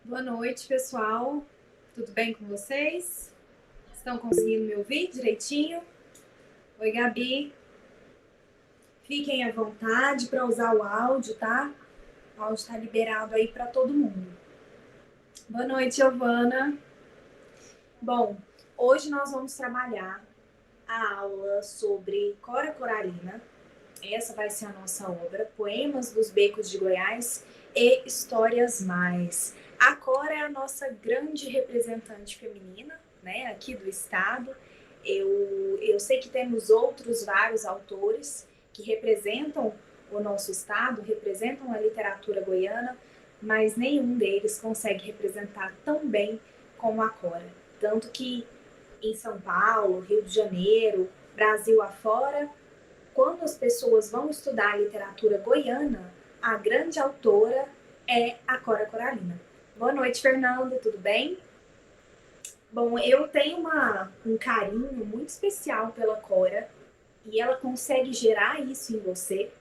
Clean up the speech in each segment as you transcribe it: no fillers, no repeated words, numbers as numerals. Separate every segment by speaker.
Speaker 1: Boa noite, pessoal. Tudo bem com vocês? Estão conseguindo me ouvir direitinho? Oi, Gabi. Fiquem à vontade para usar o áudio, tá? O áudio está liberado aí para todo mundo. Boa noite, Giovana. Bom, hoje nós vamos trabalhar a aula sobre Cora Coralina. Essa vai ser a nossa obra, Poemas dos Becos de Goiás e Histórias Mais. A Cora é a nossa grande representante feminina, né, aqui do estado. Eu sei que temos outros vários autores que representam o nosso estado, representam a literatura goiana, mas nenhum deles consegue representar tão bem como a Cora. Tanto que em São Paulo, Rio de Janeiro, Brasil afora, quando as pessoas vão estudar a literatura goiana, a grande autora é a Cora Coralina. Boa noite, Fernando, tudo bem? Bom, eu tenho um carinho muito especial pela Cora e ela consegue gerar isso em você.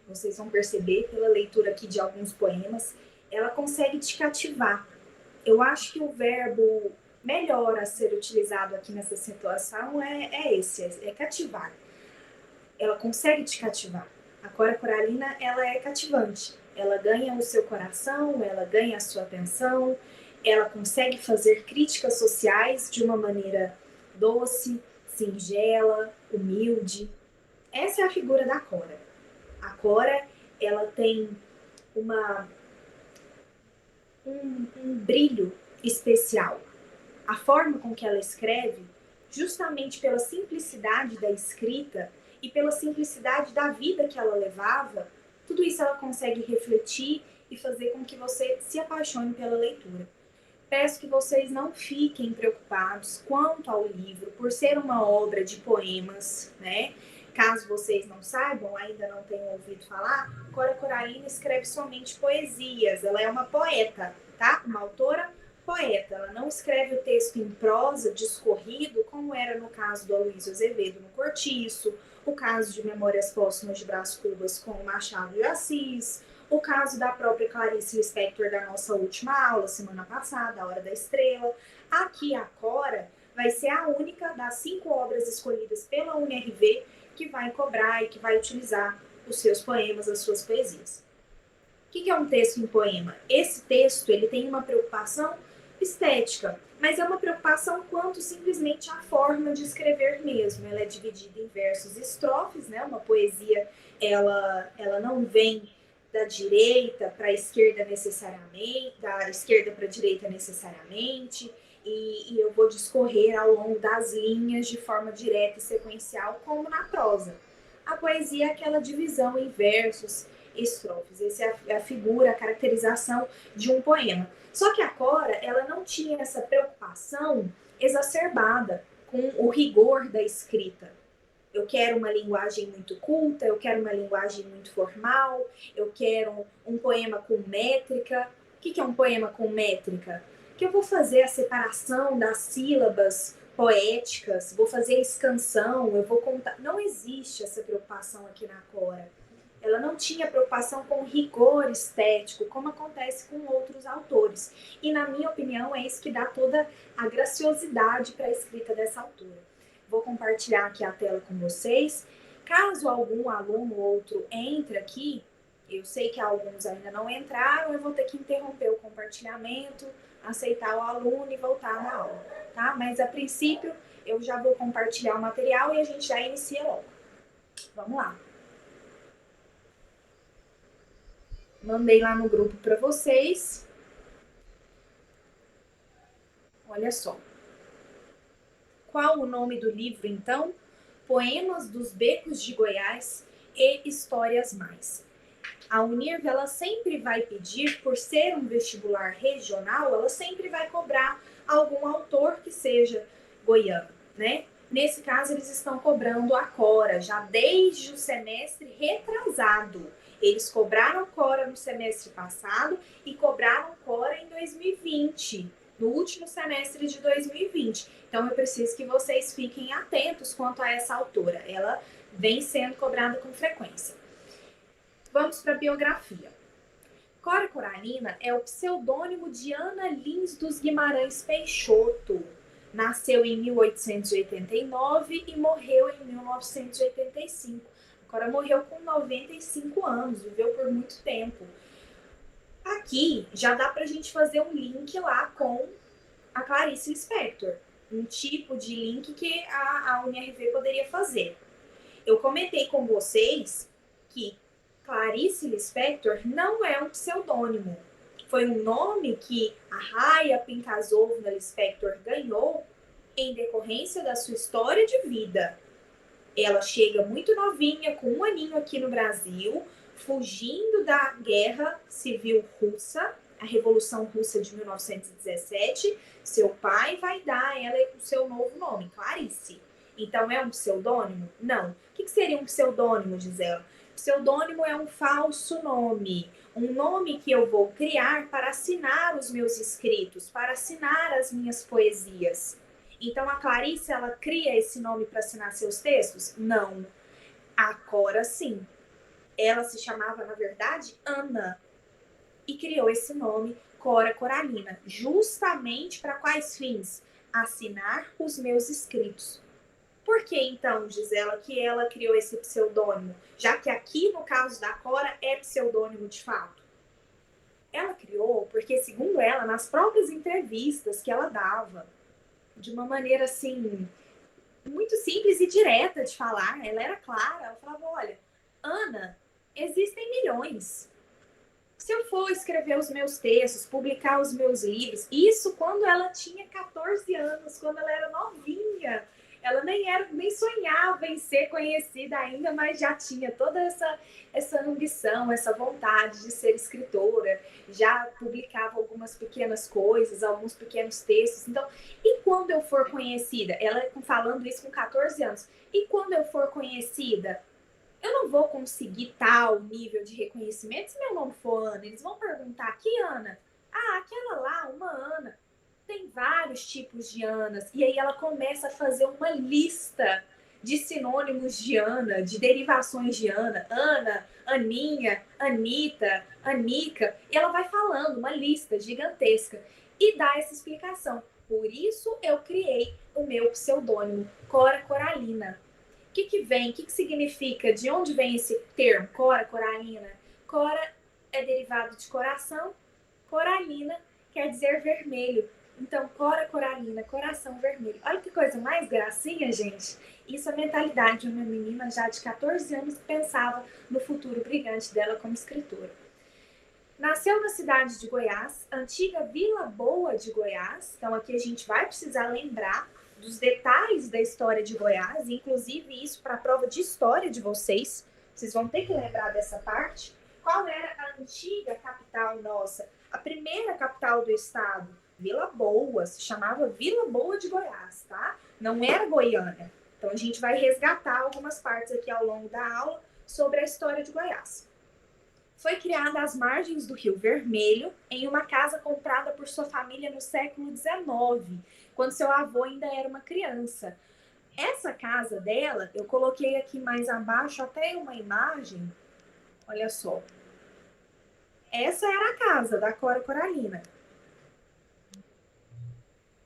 Speaker 1: Vocês vão perceber pela leitura aqui de alguns poemas. Ela consegue te cativar. Eu acho que o verbo melhor a ser utilizado aqui nessa situação é esse, é cativar. Ela consegue te cativar. A Cora Coralina, ela é cativante. Ela ganha o seu coração, ela ganha a sua atenção, ela consegue fazer críticas sociais de uma maneira doce, singela, humilde. Essa é a figura da Cora. A Cora, ela tem uma, um brilho especial. A forma com que ela escreve, justamente pela simplicidade da escrita e pela simplicidade da vida que ela levava, tudo isso ela consegue refletir e fazer com que você se apaixone pela leitura. Peço que vocês não fiquem preocupados quanto ao livro, por ser uma obra de poemas, né? Caso vocês não saibam, ainda não tenham ouvido falar, Cora Coralina escreve somente poesias. Ela é uma poeta, tá? Uma autora poeta. Ela não escreve o texto em prosa, discorrido, como era no caso do Aloysio Azevedo no Cortiço, o caso de Memórias Póstumas de Brás Cubas com Machado de Assis, o caso da própria Clarice Lispector da nossa última aula, semana passada, A Hora da Estrela. Aqui a Cora vai ser a única das 5 obras escolhidas pela UNRV que vai cobrar e que vai utilizar os seus poemas, as suas poesias. O que é um texto em poema? Esse texto ele tem uma preocupação estética, mas é uma preocupação quanto simplesmente a forma de escrever mesmo. Ela é dividida em versos e estrofes, né? Uma poesia, ela não vem da direita para a esquerda necessariamente, da esquerda para a direita necessariamente, e eu vou discorrer ao longo das linhas de forma direta e sequencial, como na prosa. A poesia é aquela divisão em versos, estrofes. Essa é a figura, a caracterização de um poema. Só que a Cora, ela não tinha essa preocupação exacerbada com o rigor da escrita. Eu quero uma linguagem muito culta, eu quero uma linguagem muito formal, eu quero um poema com métrica. O que é um poema com métrica? Que eu vou fazer a separação das sílabas poéticas, vou fazer a escansão, eu vou contar. Não existe essa preocupação aqui na Cora. Ela não tinha preocupação com rigor estético, como acontece com outros autores. E, na minha opinião, é isso que dá toda a graciosidade para a escrita dessa autora. Vou compartilhar aqui a tela com vocês. Caso algum aluno ou outro entre aqui, eu sei que alguns ainda não entraram, eu vou ter que interromper o compartilhamento, aceitar o aluno e voltar na aula, tá? Mas, a princípio, eu já vou compartilhar o material e a gente já inicia logo. Vamos lá. Mandei lá no grupo para vocês. Olha só. Qual o nome do livro, então? Poemas dos Becos de Goiás e Histórias Mais. A Unirv, ela sempre vai pedir, por ser um vestibular regional, ela sempre vai cobrar algum autor que seja goiano, né? Nesse caso, eles estão cobrando a Cora, já desde o semestre retrasado. Eles cobraram Cora no semestre passado e cobraram Cora em 2020, no último semestre de 2020. Então, eu preciso que vocês fiquem atentos quanto a essa autora. Ela vem sendo cobrada com frequência. Vamos para a biografia. Cora Coralina é o pseudônimo de Ana Lins dos Guimarães Peixoto. Nasceu em 1889 e morreu em 1985. Cora morreu com 95 anos, viveu por muito tempo. Aqui já dá para a gente fazer um link lá com a Clarice Lispector, um tipo de link que a UniRV poderia fazer. Eu comentei com vocês que Clarice Lispector não é um pseudônimo. Foi um nome que a Raia Pinkasovna Lispector ganhou em decorrência da sua história de vida. Ela chega muito novinha, com 1 aninho aqui no Brasil, fugindo da Guerra Civil Russa, a Revolução Russa de 1917. Seu pai vai dar a ela o seu novo nome, Clarice. Então, é um pseudônimo? Não. O que seria um pseudônimo, diz ela? Pseudônimo é um falso nome. Um nome que eu vou criar para assinar os meus escritos, para assinar as minhas poesias. Então, a Clarice, ela cria esse nome para assinar seus textos? Não. A Cora, sim. Ela se chamava, na verdade, Ana. E criou esse nome, Cora Coralina. Justamente para quais fins? Assinar os meus escritos. Por que, então, diz ela, que ela criou esse pseudônimo? Já que aqui, no caso da Cora, é pseudônimo de fato. Ela criou porque, segundo ela, nas próprias entrevistas que ela dava, de uma maneira, assim, muito simples e direta de falar, ela era clara, ela falava, olha, Ana, existem milhões. Se eu for escrever os meus textos, publicar os meus livros, isso quando ela tinha 14 anos, quando ela era novinha, ela nem sonhava em ser conhecida ainda, mas já tinha toda essa ambição, essa vontade de ser escritora, já publicava algumas pequenas coisas, alguns pequenos textos. Então, e quando eu for conhecida? Ela falando isso com 14 anos. E quando eu for conhecida? Eu não vou conseguir tal nível de reconhecimento se meu nome for Ana. Eles vão perguntar, que Ana? Ah, aquela lá, uma Ana. Tem vários tipos de Anas. E aí ela começa a fazer uma lista de sinônimos de Ana, de derivações de Ana. Ana, Aninha, Anita, Anica. E ela vai falando uma lista gigantesca e dá essa explicação. Por isso eu criei o meu pseudônimo, Cora Coralina. O que vem? O que significa? De onde vem esse termo, Cora Coralina? Cora é derivado de coração, coralina quer dizer vermelho. Então, Cora Coralina, coração vermelho. Olha que coisa mais gracinha, gente. Isso é a mentalidade de uma menina já de 14 anos que pensava no futuro brilhante dela como escritora. Nasceu na cidade de Goiás, antiga Vila Boa de Goiás. Então, aqui a gente vai precisar lembrar dos detalhes da história de Goiás, inclusive isso para a prova de história de vocês. Vocês vão ter que lembrar dessa parte. Qual era a antiga capital nossa? A primeira capital do estado? Vila Boa, se chamava Vila Boa de Goiás, tá? Não era Goiânia. Então, a gente vai resgatar algumas partes aqui ao longo da aula sobre a história de Goiás. Foi criada às margens do Rio Vermelho, em uma casa comprada por sua família no século XIX, quando seu avô ainda era uma criança. Essa casa dela, eu coloquei aqui mais abaixo até uma imagem. Olha só. Essa era a casa da Cora Coralina.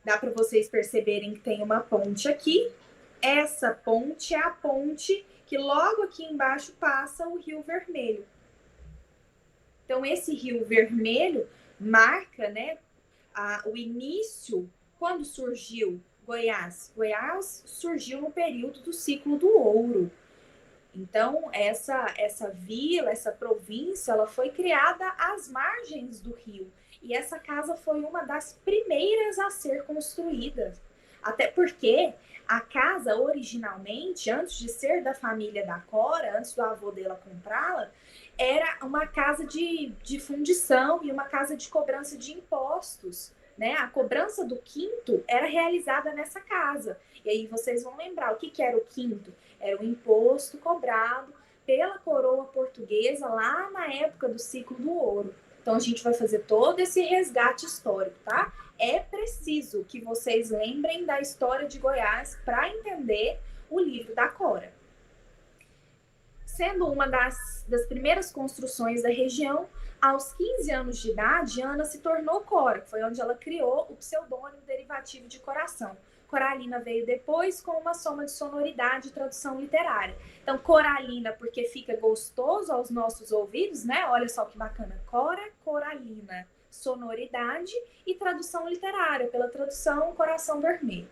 Speaker 1: Dá para vocês perceberem que tem uma ponte aqui. Essa ponte é a ponte que logo aqui embaixo passa o Rio Vermelho. Então, esse Rio Vermelho marca, né, o início, quando surgiu Goiás. Goiás surgiu no período do ciclo do ouro. Então, essa vila, essa província, ela foi criada às margens do rio. E essa casa foi uma das primeiras a ser construída. Até porque a casa, originalmente, antes de ser da família da Cora, antes do avô dela comprá-la, era uma casa de fundição e uma casa de cobrança de impostos. Né? A cobrança do quinto era realizada nessa casa. E aí vocês vão lembrar o que era o quinto? Era o imposto cobrado pela coroa portuguesa lá na época do ciclo do ouro. Então a gente vai fazer todo esse resgate histórico, tá? É preciso que vocês lembrem da história de Goiás para entender o livro da Cora. Sendo uma das primeiras construções da região, aos 15 anos de idade, Ana se tornou Cora, que foi onde ela criou o pseudônimo derivativo de coração. Coralina veio depois com uma soma de sonoridade e tradução literária. Então, Coralina, porque fica gostoso aos nossos ouvidos, né? Olha só que bacana. Cora, Coralina, sonoridade e tradução literária, pela tradução Coração Vermelho.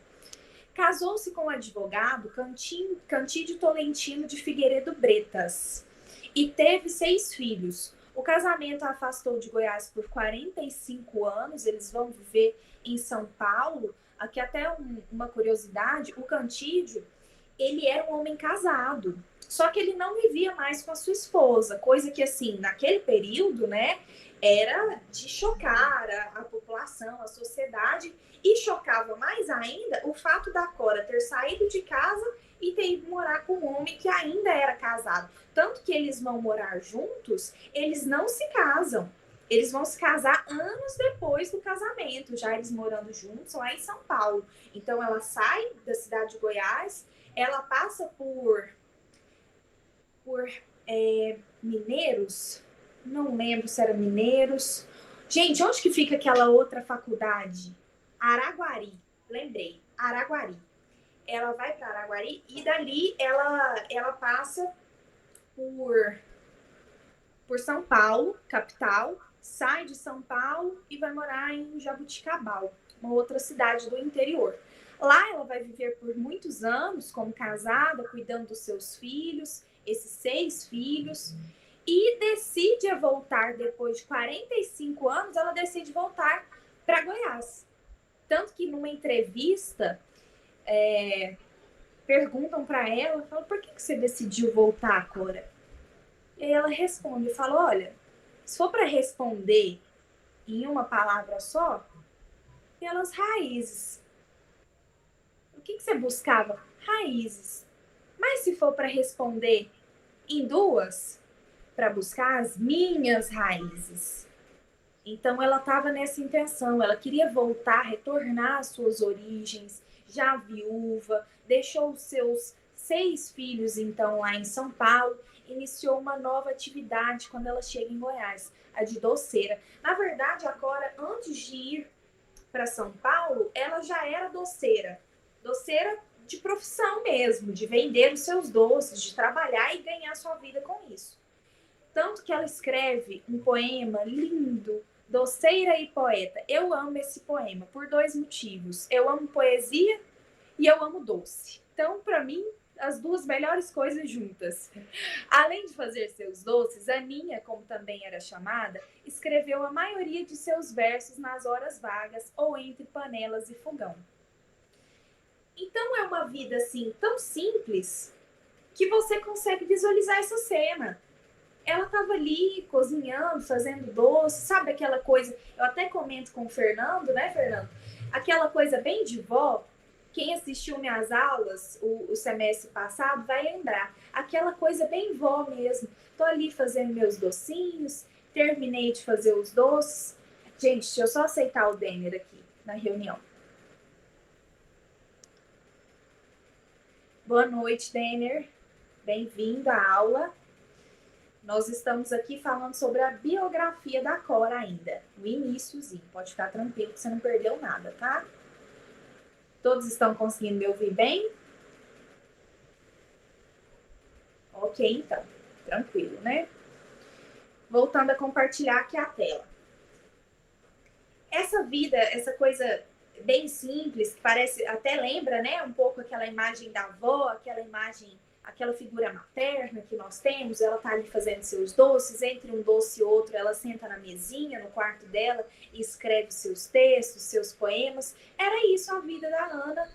Speaker 1: Casou-se com o advogado Cantídio Tolentino de Figueiredo Bretas e teve 6 filhos. O casamento a afastou de Goiás por 45 anos, eles vão viver em São Paulo. Aqui até uma curiosidade, o Cantídio, ele era um homem casado, só que ele não vivia mais com a sua esposa, coisa que, assim, naquele período, né, era de chocar a população, a sociedade, e chocava mais ainda o fato da Cora ter saído de casa e ter ido morar com um homem que ainda era casado. Tanto que eles vão morar juntos, eles não se casam. Eles vão se casar anos depois do casamento, já eles morando juntos lá em São Paulo. Então ela sai da cidade de Goiás, ela passa por Mineiros, não lembro se era Mineiros. Gente, onde que fica aquela outra faculdade? Araguari, lembrei, Araguari. Ela vai para Araguari e dali ela passa por São Paulo, capital, sai de São Paulo e vai morar em Jabuticabal, uma outra cidade do interior. Lá ela vai viver por muitos anos como casada, cuidando dos seus filhos, esses 6 filhos, e decide voltar depois de 45 anos, ela decide voltar para Goiás. Tanto que numa entrevista, perguntam para ela, falam, por que você decidiu voltar, Cora? E aí ela responde, fala, olha, se for para responder em uma palavra só, pelas raízes. O que você buscava? Raízes. Mas se for para responder em 2, para buscar as minhas raízes. Então ela estava nessa intenção, ela queria voltar, retornar às suas origens, já viúva, deixou os seus 6 filhos então lá em São Paulo, iniciou uma nova atividade quando ela chega em Goiás, a de doceira. Na verdade, agora, antes de ir para São Paulo, ela já era doceira de profissão mesmo, de vender os seus doces, de trabalhar e ganhar sua vida com isso. Tanto que ela escreve um poema lindo, Doceira e Poeta. Eu amo esse poema por 2 motivos. Eu amo poesia e eu amo doce. Então, para mim, as 2 melhores coisas juntas. Além de fazer seus doces, Aninha, como também era chamada, escreveu a maioria de seus versos nas horas vagas ou entre panelas e fogão. Então é uma vida assim tão simples que você consegue visualizar essa cena. Ela estava ali cozinhando, fazendo doce, sabe aquela coisa, eu até comento com o Fernando, né, Fernando? Aquela coisa bem de vó, quem assistiu minhas aulas o semestre passado vai lembrar. Aquela coisa bem vó mesmo. Tô ali fazendo meus docinhos, terminei de fazer os doces. Gente, deixa eu só aceitar o Denner aqui na reunião. Boa noite, Denner. Bem-vindo à aula. Nós estamos aqui falando sobre a biografia da Cora ainda, o iniciozinho. Pode ficar tranquilo que você não perdeu nada, tá? Todos estão conseguindo me ouvir bem? Ok, então. Tranquilo, né? Voltando a compartilhar aqui a tela. Essa vida, essa coisa bem simples, que parece, até lembra, né? Um pouco aquela imagem da avó, aquela imagem aquela figura materna que nós temos, ela tá ali fazendo seus doces, entre um doce e outro, ela senta na mesinha, no quarto dela, e escreve seus textos, seus poemas. Era isso a vida da Ana,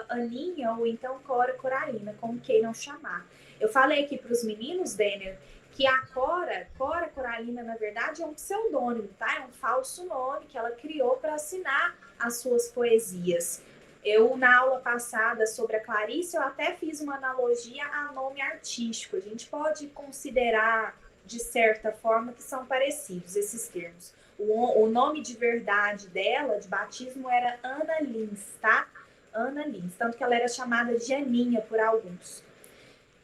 Speaker 1: Aninha, ou então Cora Coralina, como queiram chamar. Eu falei aqui para os meninos, Denner, que a Cora Coralina, na verdade, é um pseudônimo, tá? É um falso nome que ela criou para assinar as suas poesias. Eu, na aula passada sobre a Clarice, eu até fiz uma analogia a nome artístico. A gente pode considerar, de certa forma, que são parecidos esses termos. O nome de verdade dela, de batismo, era Ana Lins, tá? Ana Lins, tanto que ela era chamada de Aninha por alguns.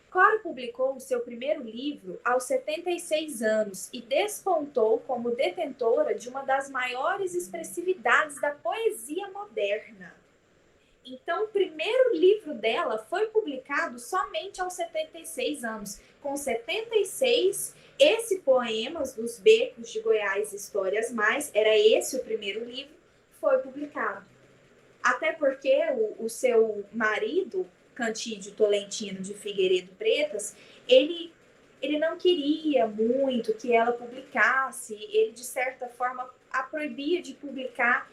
Speaker 1: Cora publicou o seu primeiro livro aos 76 anos e despontou como detentora de uma das maiores expressividades da poesia moderna. Então, o primeiro livro dela foi publicado somente aos 76 anos. Com 76, esse Poemas dos Becos de Goiás, Histórias Mais, era esse o primeiro livro, foi publicado. Até porque o seu marido, Cantídio Tolentino de Figueiredo Pretas, ele não queria muito que ela publicasse, ele, de certa forma, a proibia de publicar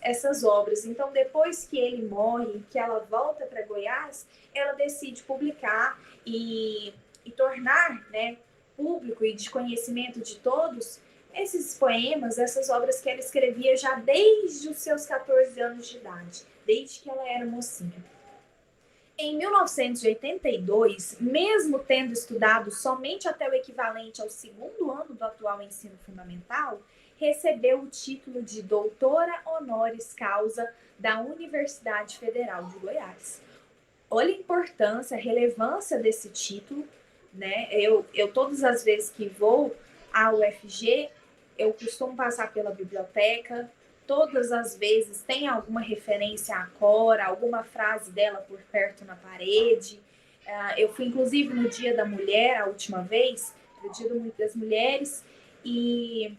Speaker 1: essas obras. Então, depois que ele morre, que ela volta para Goiás, ela decide publicar e tornar, né, público e de conhecimento de todos esses poemas, essas obras que ela escrevia já desde os seus 14 anos de idade, desde que ela era mocinha. Em 1982, mesmo tendo estudado somente até o equivalente ao segundo ano do atual ensino fundamental, recebeu o título de doutora honoris causa da Universidade Federal de Goiás. Olha a importância, a relevância desse título, né? Eu todas as vezes que vou à UFG, eu costumo passar pela biblioteca, todas as vezes tem alguma referência à Cora, alguma frase dela por perto na parede. Eu fui, inclusive, no Dia da Mulher, a última vez, no Dia das Mulheres, e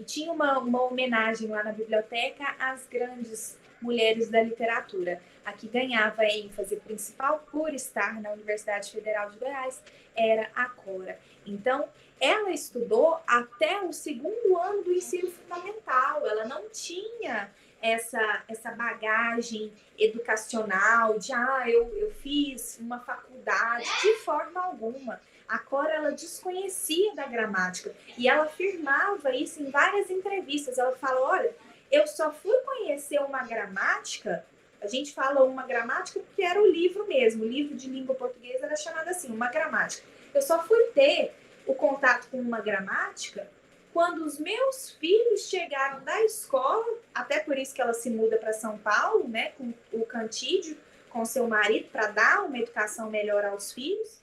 Speaker 1: tinha uma homenagem lá na biblioteca às grandes mulheres da literatura. A que ganhava ênfase principal por estar na Universidade Federal de Goiás era a Cora. Então, ela estudou até o segundo ano do ensino fundamental. Ela não tinha essa bagagem educacional de eu fiz uma faculdade, de forma alguma. A Cora, ela desconhecia da gramática e ela afirmava isso em várias entrevistas. Ela fala, olha, eu só fui conhecer uma gramática, a gente fala uma gramática porque era o livro mesmo, o livro de língua portuguesa era chamado assim, uma gramática. Eu só fui ter o contato com uma gramática quando os meus filhos chegaram da escola, até por isso que ela se muda para São Paulo, né, com o Cantídio, com seu marido, para dar uma educação melhor aos filhos.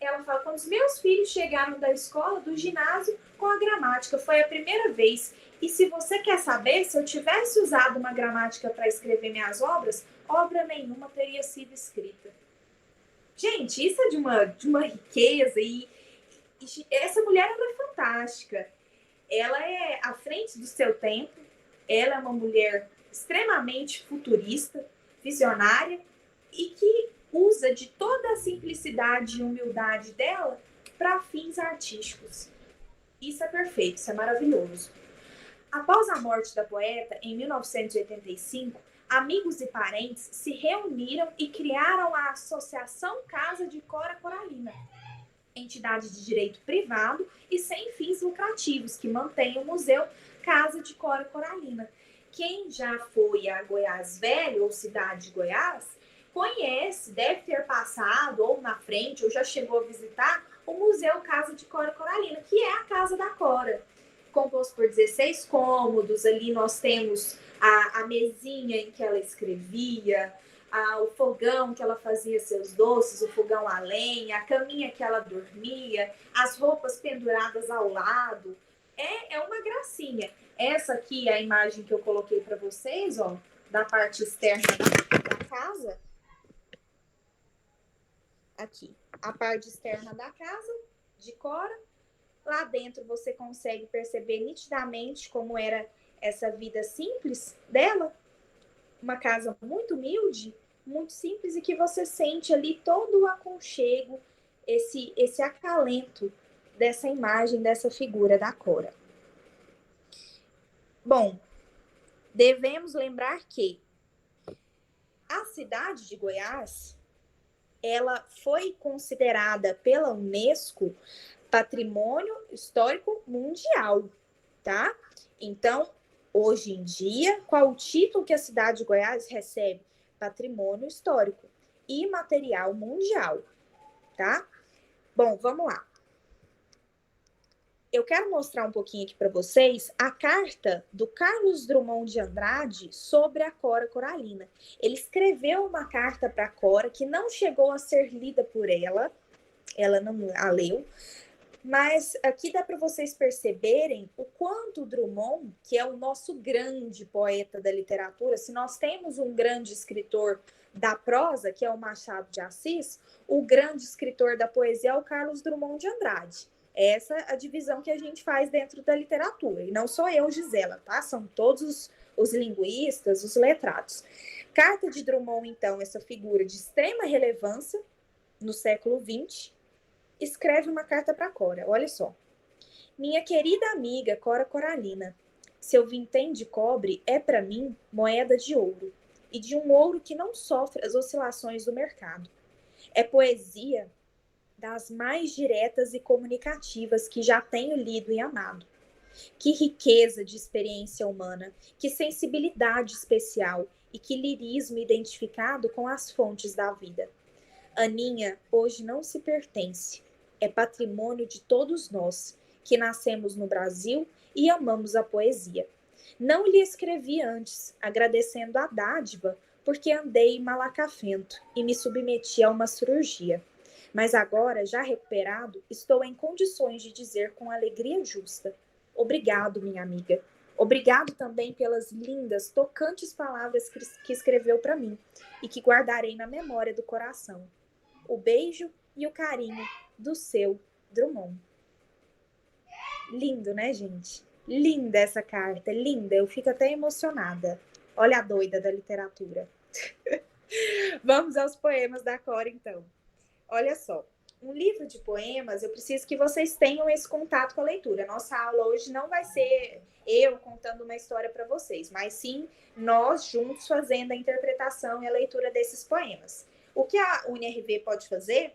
Speaker 1: Ela fala, quando os meus filhos chegaram da escola, do ginásio, com a gramática, foi a primeira vez. E se você quer saber, se eu tivesse usado uma gramática para escrever minhas obras, obra nenhuma teria sido escrita. Gente, isso é de uma riqueza e essa mulher, ela é fantástica. Ela é à frente do seu tempo, ela é uma mulher extremamente futurista, visionária e que usa de toda a simplicidade e humildade dela para fins artísticos. Isso é perfeito, isso é maravilhoso. Após a morte da poeta, em 1985, amigos e parentes se reuniram e criaram a Associação Casa de Cora Coralina, entidade de direito privado e sem fins lucrativos, que mantém o Museu Casa de Cora Coralina. Quem já foi a Goiás Velho, ou cidade de Goiás, conhece, deve ter passado, ou na frente, ou já chegou a visitar, o Museu Casa de Cora Coralina, que é a casa da Cora. Composto por 16 cômodos, ali nós temos a mesinha em que ela escrevia, o fogão que ela fazia seus doces, o fogão a lenha, a caminha que ela dormia, as roupas penduradas ao lado. É uma gracinha. Essa aqui é a imagem que eu coloquei para vocês, ó, da parte externa da casa. Aqui, a parte externa da casa de Cora. Lá dentro você consegue perceber nitidamente como era essa vida simples dela. Uma casa muito humilde, muito simples e que você sente ali todo o aconchego, esse acalento dessa imagem, dessa figura da Cora. Bom, devemos lembrar que a cidade de Goiás, ela foi considerada pela Unesco Patrimônio Histórico Mundial, tá? Então, hoje em dia, qual o título que a cidade de Goiás recebe? Patrimônio Histórico Imaterial Mundial, tá? Bom, vamos lá. Eu quero mostrar um pouquinho aqui para vocês a carta do Carlos Drummond de Andrade sobre a Cora Coralina. Ele escreveu uma carta para a Cora que não chegou a ser lida por ela não a leu, mas aqui dá para vocês perceberem o quanto o Drummond, que é o nosso grande poeta da literatura, se nós temos um grande escritor da prosa, que é o Machado de Assis, o grande escritor da poesia é o Carlos Drummond de Andrade. Essa é a divisão que a gente faz dentro da literatura. E não sou eu, Gisela, tá? São todos os linguistas, os letrados. Carta de Drummond, então, essa figura de extrema relevância no século XX, escreve uma carta para Cora. Olha só. Minha querida amiga Cora Coralina, seu vintém de cobre é para mim moeda de ouro, e de um ouro que não sofre as oscilações do mercado. É poesia das mais diretas e comunicativas que já tenho lido e amado. Que riqueza de experiência humana, que sensibilidade especial e que lirismo identificado com as fontes da vida. Aninha hoje não se pertence, é patrimônio de todos nós, que nascemos no Brasil e amamos a poesia. Não lhe escrevi antes, agradecendo a dádiva, porque andei malacafento e me submeti a uma cirurgia. Mas agora, já recuperado, estou em condições de dizer com alegria justa: obrigado, minha amiga. Obrigado também pelas lindas, tocantes palavras que escreveu para mim e que guardarei na memória do coração. O beijo e o carinho do seu Drummond. Lindo, né, gente? Linda essa carta, linda. Eu fico até emocionada. Olha a doida da literatura. Vamos aos poemas da Cora, então. Olha só, um livro de poemas, eu preciso que vocês tenham esse contato com a leitura. Nossa aula hoje não vai ser eu contando uma história para vocês, mas sim nós juntos fazendo a interpretação e a leitura desses poemas. O que a UniRV pode fazer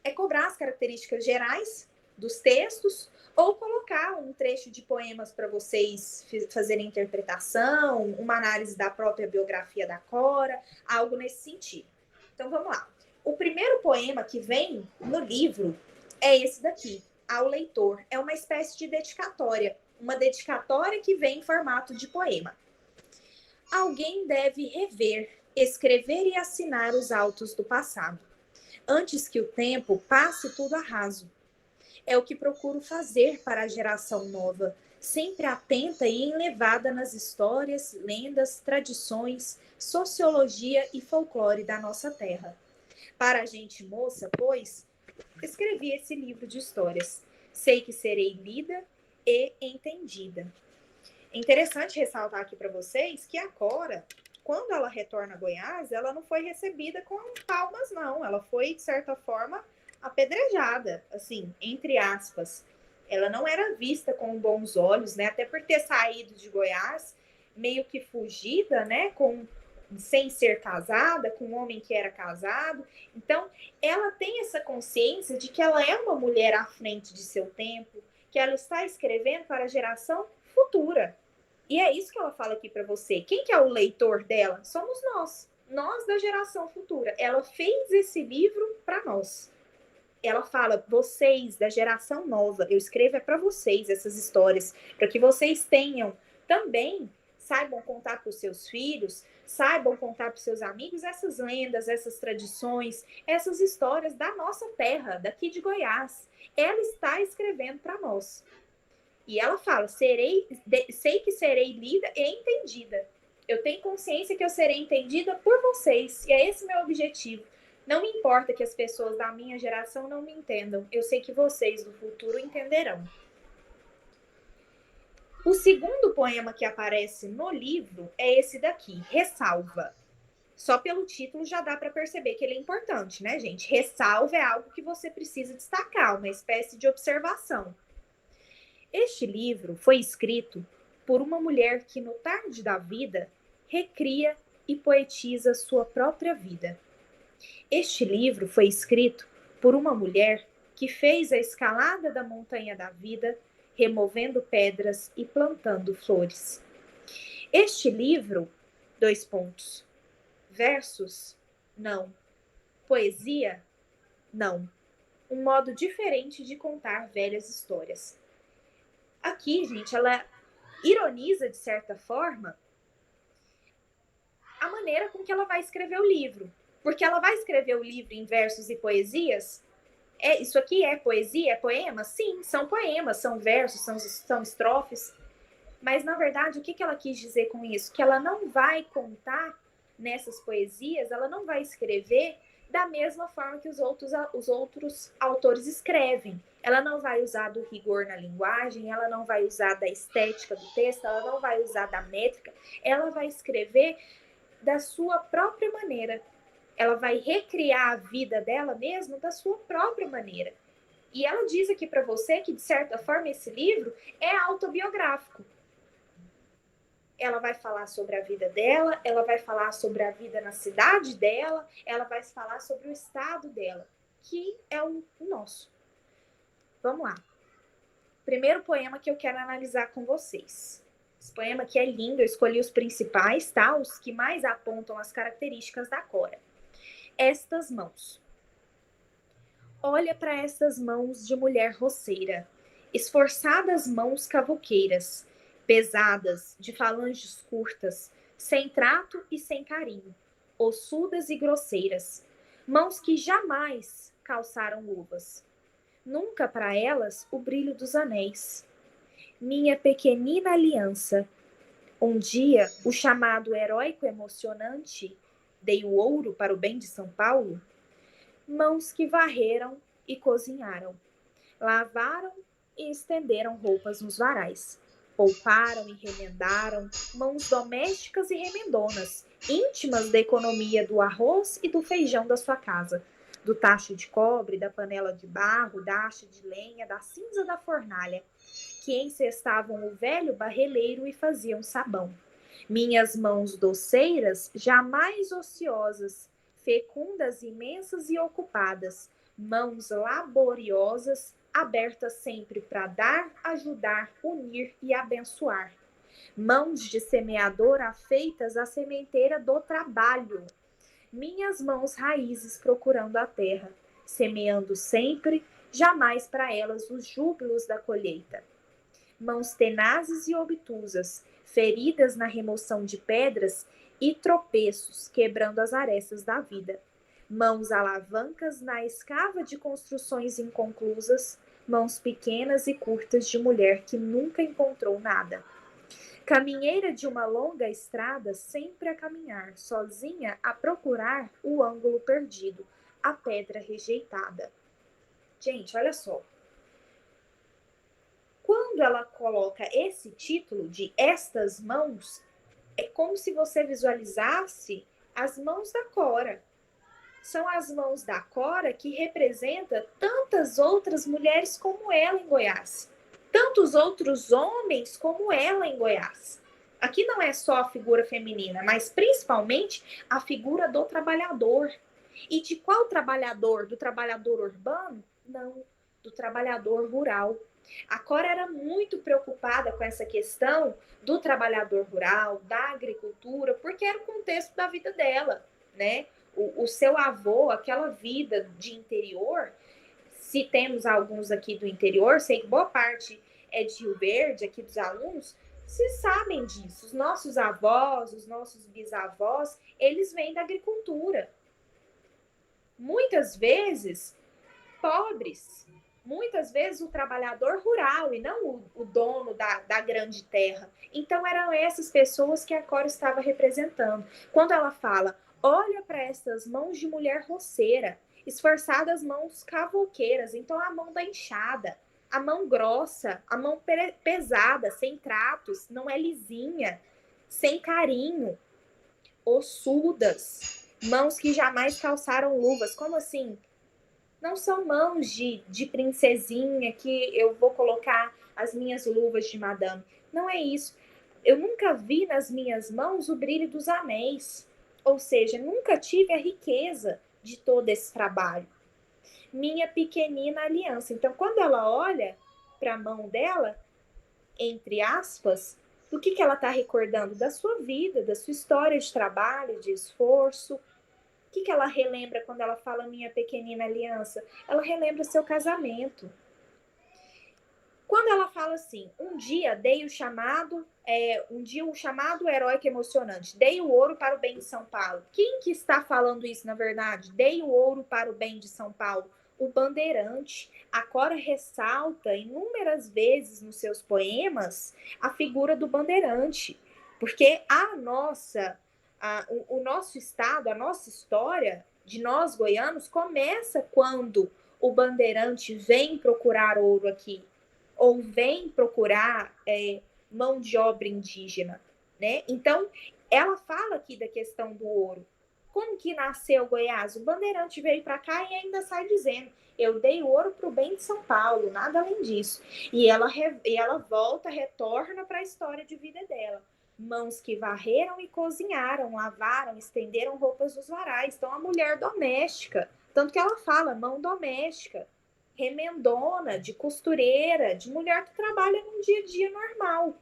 Speaker 1: é cobrar as características gerais dos textos ou colocar um trecho de poemas para vocês fazerem interpretação, uma análise da própria biografia da Cora, algo nesse sentido. Então vamos lá. O primeiro poema que vem no livro é esse daqui, ao leitor. É uma espécie de dedicatória, uma dedicatória que vem em formato de poema. Alguém deve rever, escrever e assinar os autos do passado, antes que o tempo passe tudo a raso. É o que procuro fazer para a geração nova, sempre atenta e enlevada nas histórias, lendas, tradições, sociologia e folclore da nossa terra. Para a gente moça, pois, escrevi esse livro de histórias. Sei que serei lida e entendida. É interessante ressaltar aqui para vocês que a Cora, quando ela retorna a Goiás, ela não foi recebida com palmas, não. Ela foi, de certa forma, apedrejada, assim, entre aspas. Ela não era vista com bons olhos, né? Até por ter saído de Goiás, meio que fugida, né? Sem ser casada, com um homem que era casado. Então, ela tem essa consciência de que ela é uma mulher à frente de seu tempo, que ela está escrevendo para a geração futura. E é isso que ela fala aqui para você. Quem que é o leitor dela? Somos nós da geração futura. Ela fez esse livro para nós. Ela fala, vocês da geração nova, eu escrevo é para vocês essas histórias, para que vocês tenham também, saibam contar para os seus filhos, saibam contar para os seus amigos essas lendas, essas tradições, essas histórias da nossa terra, daqui de Goiás. Ela está escrevendo para nós. E ela fala, sei que serei lida e entendida. Eu tenho consciência que eu serei entendida por vocês, e é esse meu objetivo. Não me importa que as pessoas da minha geração não me entendam. Eu sei que vocês do futuro entenderão. O segundo poema que aparece no livro é esse daqui, Ressalva. Só pelo título já dá para perceber que ele é importante, né, gente? Ressalva é algo que você precisa destacar, uma espécie de observação. Este livro foi escrito por uma mulher que, no tarde da vida, recria e poetiza sua própria vida. Este livro foi escrito por uma mulher que fez a escalada da montanha da vida, removendo pedras e plantando flores. Este livro, versos, não. Poesia, não. Um modo diferente de contar velhas histórias. Aqui, gente, ela ironiza, de certa forma, a maneira com que ela vai escrever o livro. Porque ela vai escrever o livro em versos e poesias. Isso aqui é poesia? É poema? Sim, são poemas, são versos, são estrofes. Mas, na verdade, o que ela quis dizer com isso? Que ela não vai contar nessas poesias, ela não vai escrever da mesma forma que os outros autores escrevem. Ela não vai usar do rigor na linguagem, ela não vai usar da estética do texto, ela não vai usar da métrica, ela vai escrever da sua própria maneira. Ela vai recriar a vida dela mesma da sua própria maneira. E ela diz aqui para você que, de certa forma, esse livro é autobiográfico. Ela vai falar sobre a vida dela, ela vai falar sobre a vida na cidade dela, ela vai falar sobre o estado dela, que é o nosso. Vamos lá. Primeiro poema que eu quero analisar com vocês. Esse poema aqui é lindo, eu escolhi os principais, tá? Os que mais apontam as características da Cora. Estas mãos. Olha para estas mãos de mulher roceira, esforçadas mãos cavoqueiras, pesadas, de falanges curtas, sem trato e sem carinho, ossudas e grosseiras, mãos que jamais calçaram luvas. Nunca para elas o brilho dos anéis. Minha pequenina aliança. Um dia, o chamado heróico emocionante, dei o ouro para o bem de São Paulo. Mãos que varreram e cozinharam, lavaram e estenderam roupas nos varais, pouparam e remendaram, mãos domésticas e remendonas, íntimas da economia do arroz e do feijão da sua casa, do tacho de cobre, da panela de barro, da acha de lenha, da cinza da fornalha, que encestavam o velho barreleiro e faziam sabão. Minhas mãos doceiras, jamais ociosas, fecundas, imensas e ocupadas, mãos laboriosas, abertas sempre para dar, ajudar, unir e abençoar. Mãos de semeador afeitas à sementeira do trabalho. Minhas mãos raízes procurando a terra, semeando sempre, jamais para elas os júbilos da colheita. Mãos tenazes e obtusas, feridas na remoção de pedras e tropeços, quebrando as arestas da vida. Mãos alavancas na escava de construções inconclusas, mãos pequenas e curtas de mulher que nunca encontrou nada. Caminheira de uma longa estrada, sempre a caminhar, sozinha a procurar o ângulo perdido, a pedra rejeitada. Gente, olha só. Quando ela coloca esse título de Estas Mãos, é como se você visualizasse as mãos da Cora. São as mãos da Cora que representa tantas outras mulheres como ela em Goiás. Tantos outros homens como ela em Goiás. Aqui não é só a figura feminina, mas principalmente a figura do trabalhador. E de qual trabalhador? Do trabalhador urbano? Não, do trabalhador rural. A Cora era muito preocupada com essa questão do trabalhador rural, da agricultura, porque era o contexto da vida dela, né? O seu avô, aquela vida de interior, se temos alguns aqui do interior, sei que boa parte é de Rio Verde, aqui dos alunos, vocês sabem disso. Os nossos avós, os nossos bisavós, eles vêm da agricultura. Muitas vezes, pobres. Muitas vezes o trabalhador rural e não o dono da grande terra. Então eram essas pessoas que a Cora estava representando. Quando ela fala, olha para essas mãos de mulher roceira, esforçadas mãos cavoqueiras, então a mão da enxada, a mão grossa, a mão pesada, sem tratos, não é lisinha, sem carinho. ossudas, mãos que jamais calçaram luvas. Como assim? Não são mãos de princesinha que eu vou colocar as minhas luvas de madame. Não é isso. Eu nunca vi nas minhas mãos o brilho dos anéis. Ou seja, nunca tive a riqueza de todo esse trabalho. Minha pequenina aliança. Então, quando ela olha para a mão dela, entre aspas, do que ela está recordando? Da sua vida, da sua história de trabalho, de esforço. O que ela relembra quando ela fala minha pequenina aliança? Ela relembra seu casamento. Quando ela fala assim, um dia dei o chamado, um chamado heróico emocionante, dei o ouro para o bem de São Paulo. Quem que está falando isso, na verdade? Dei o ouro para o bem de São Paulo. O Bandeirante. A Cora ressalta inúmeras vezes nos seus poemas a figura do Bandeirante, porque o nosso estado, a nossa história de nós goianos começa quando o Bandeirante vem procurar ouro aqui, ou vem procurar mão de obra indígena, né? Então, ela fala aqui da questão do ouro. Como que nasceu Goiás? O Bandeirante veio para cá e ainda sai dizendo, eu dei ouro para o bem de São Paulo, nada além disso. E ela volta, retorna para a história de vida dela. Mãos que varreram e cozinharam, lavaram, estenderam roupas dos varais. Então, a mulher doméstica, tanto que ela fala, mão doméstica, remendona, de costureira, de mulher que trabalha num dia a dia normal.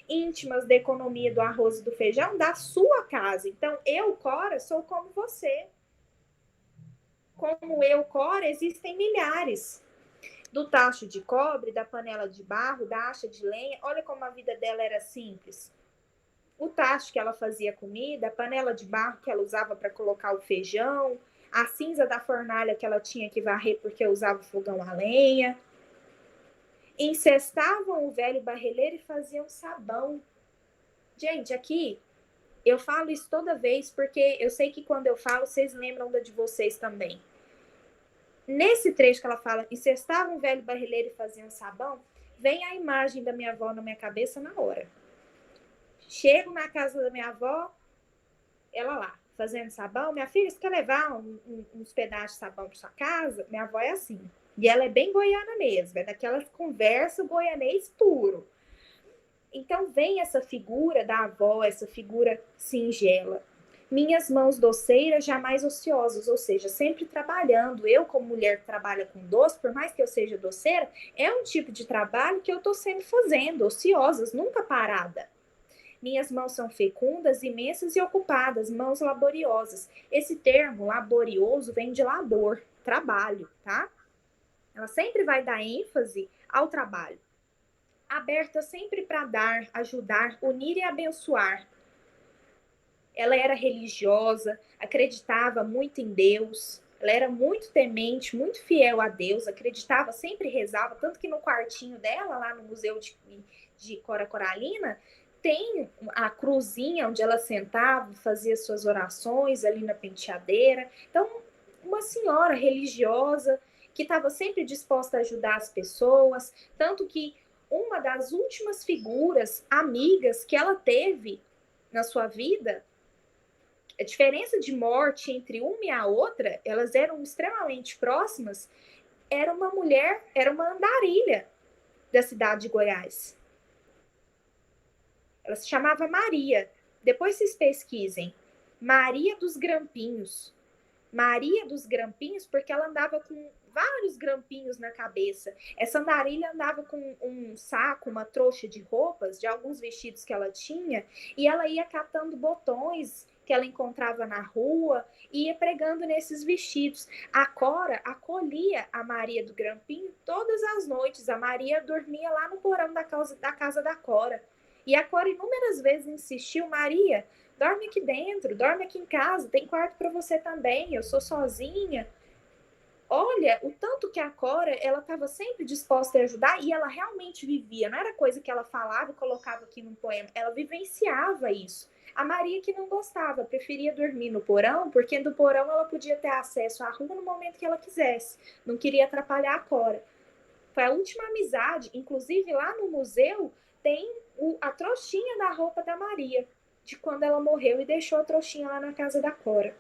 Speaker 1: Íntimas da economia do arroz e do feijão da sua casa. Então, eu, Cora, sou como você. Como eu, Cora, existem milhares. Do tacho de cobre, da panela de barro, da acha de lenha. Olha como a vida dela era simples. O tacho que ela fazia comida, a panela de barro que ela usava para colocar o feijão, a cinza da fornalha que ela tinha que varrer porque usava fogão a lenha. Incestavam o velho barreleiro e faziam sabão. Gente, aqui eu falo isso toda vez porque eu sei que quando eu falo, vocês lembram da de vocês também. Nesse trecho que ela fala, incestavam o velho barreleiro e faziam sabão, vem a imagem da minha avó na minha cabeça na hora. Chego na casa da minha avó, ela lá, fazendo sabão. Minha filha, você quer levar uns pedaços de sabão para sua casa? Minha avó é assim. E ela é bem goiana mesmo, é daquelas conversas goianês puro. Então vem essa figura da avó, essa figura singela. Minhas mãos doceiras, jamais ociosas, ou seja, sempre trabalhando. Eu, como mulher que trabalha com doce, por mais que eu seja doceira, é um tipo de trabalho que eu estou sempre fazendo, ociosas, nunca parada. Minhas mãos são fecundas, imensas e ocupadas, mãos laboriosas. Esse termo, laborioso, vem de labor, trabalho, tá? Ela sempre vai dar ênfase ao trabalho. Aberta sempre para dar, ajudar, unir e abençoar. Ela era religiosa, acreditava muito em Deus, ela era muito temente, muito fiel a Deus, acreditava, sempre rezava, tanto que no quartinho dela, lá no Museu de Cora Coralina, tem a cruzinha onde ela sentava, fazia suas orações ali na penteadeira. Então, uma senhora religiosa que estava sempre disposta a ajudar as pessoas, tanto que uma das últimas figuras amigas que ela teve na sua vida, a diferença de morte entre uma e a outra, elas eram extremamente próximas, era uma mulher, era uma andarilha da cidade de Goiás. Ela se chamava Maria. Depois vocês pesquisem. Maria dos Grampinhos. Maria dos Grampinhos, porque ela andava com vários grampinhos na cabeça. Essa andarilha andava com um saco, uma trouxa de roupas, de alguns vestidos que ela tinha, e ela ia catando botões que ela encontrava na rua e ia pregando nesses vestidos. A Cora acolhia a Maria do Grampinho todas as noites. A Maria dormia lá no porão da casa da Cora. E a Cora inúmeras vezes insistiu, Maria, dorme aqui dentro, dorme aqui em casa, tem quarto para você também, eu sou sozinha. Olha, o tanto que a Cora, ela estava sempre disposta a ajudar e ela realmente vivia, não era coisa que ela falava e colocava aqui num poema, ela vivenciava isso. A Maria que não gostava, preferia dormir no porão, porque do porão ela podia ter acesso à rua no momento que ela quisesse, não queria atrapalhar a Cora. Foi a última amizade, inclusive lá no museu tem a trouxinha da roupa da Maria. de quando ela morreu e deixou a trouxinha lá na casa da Cora.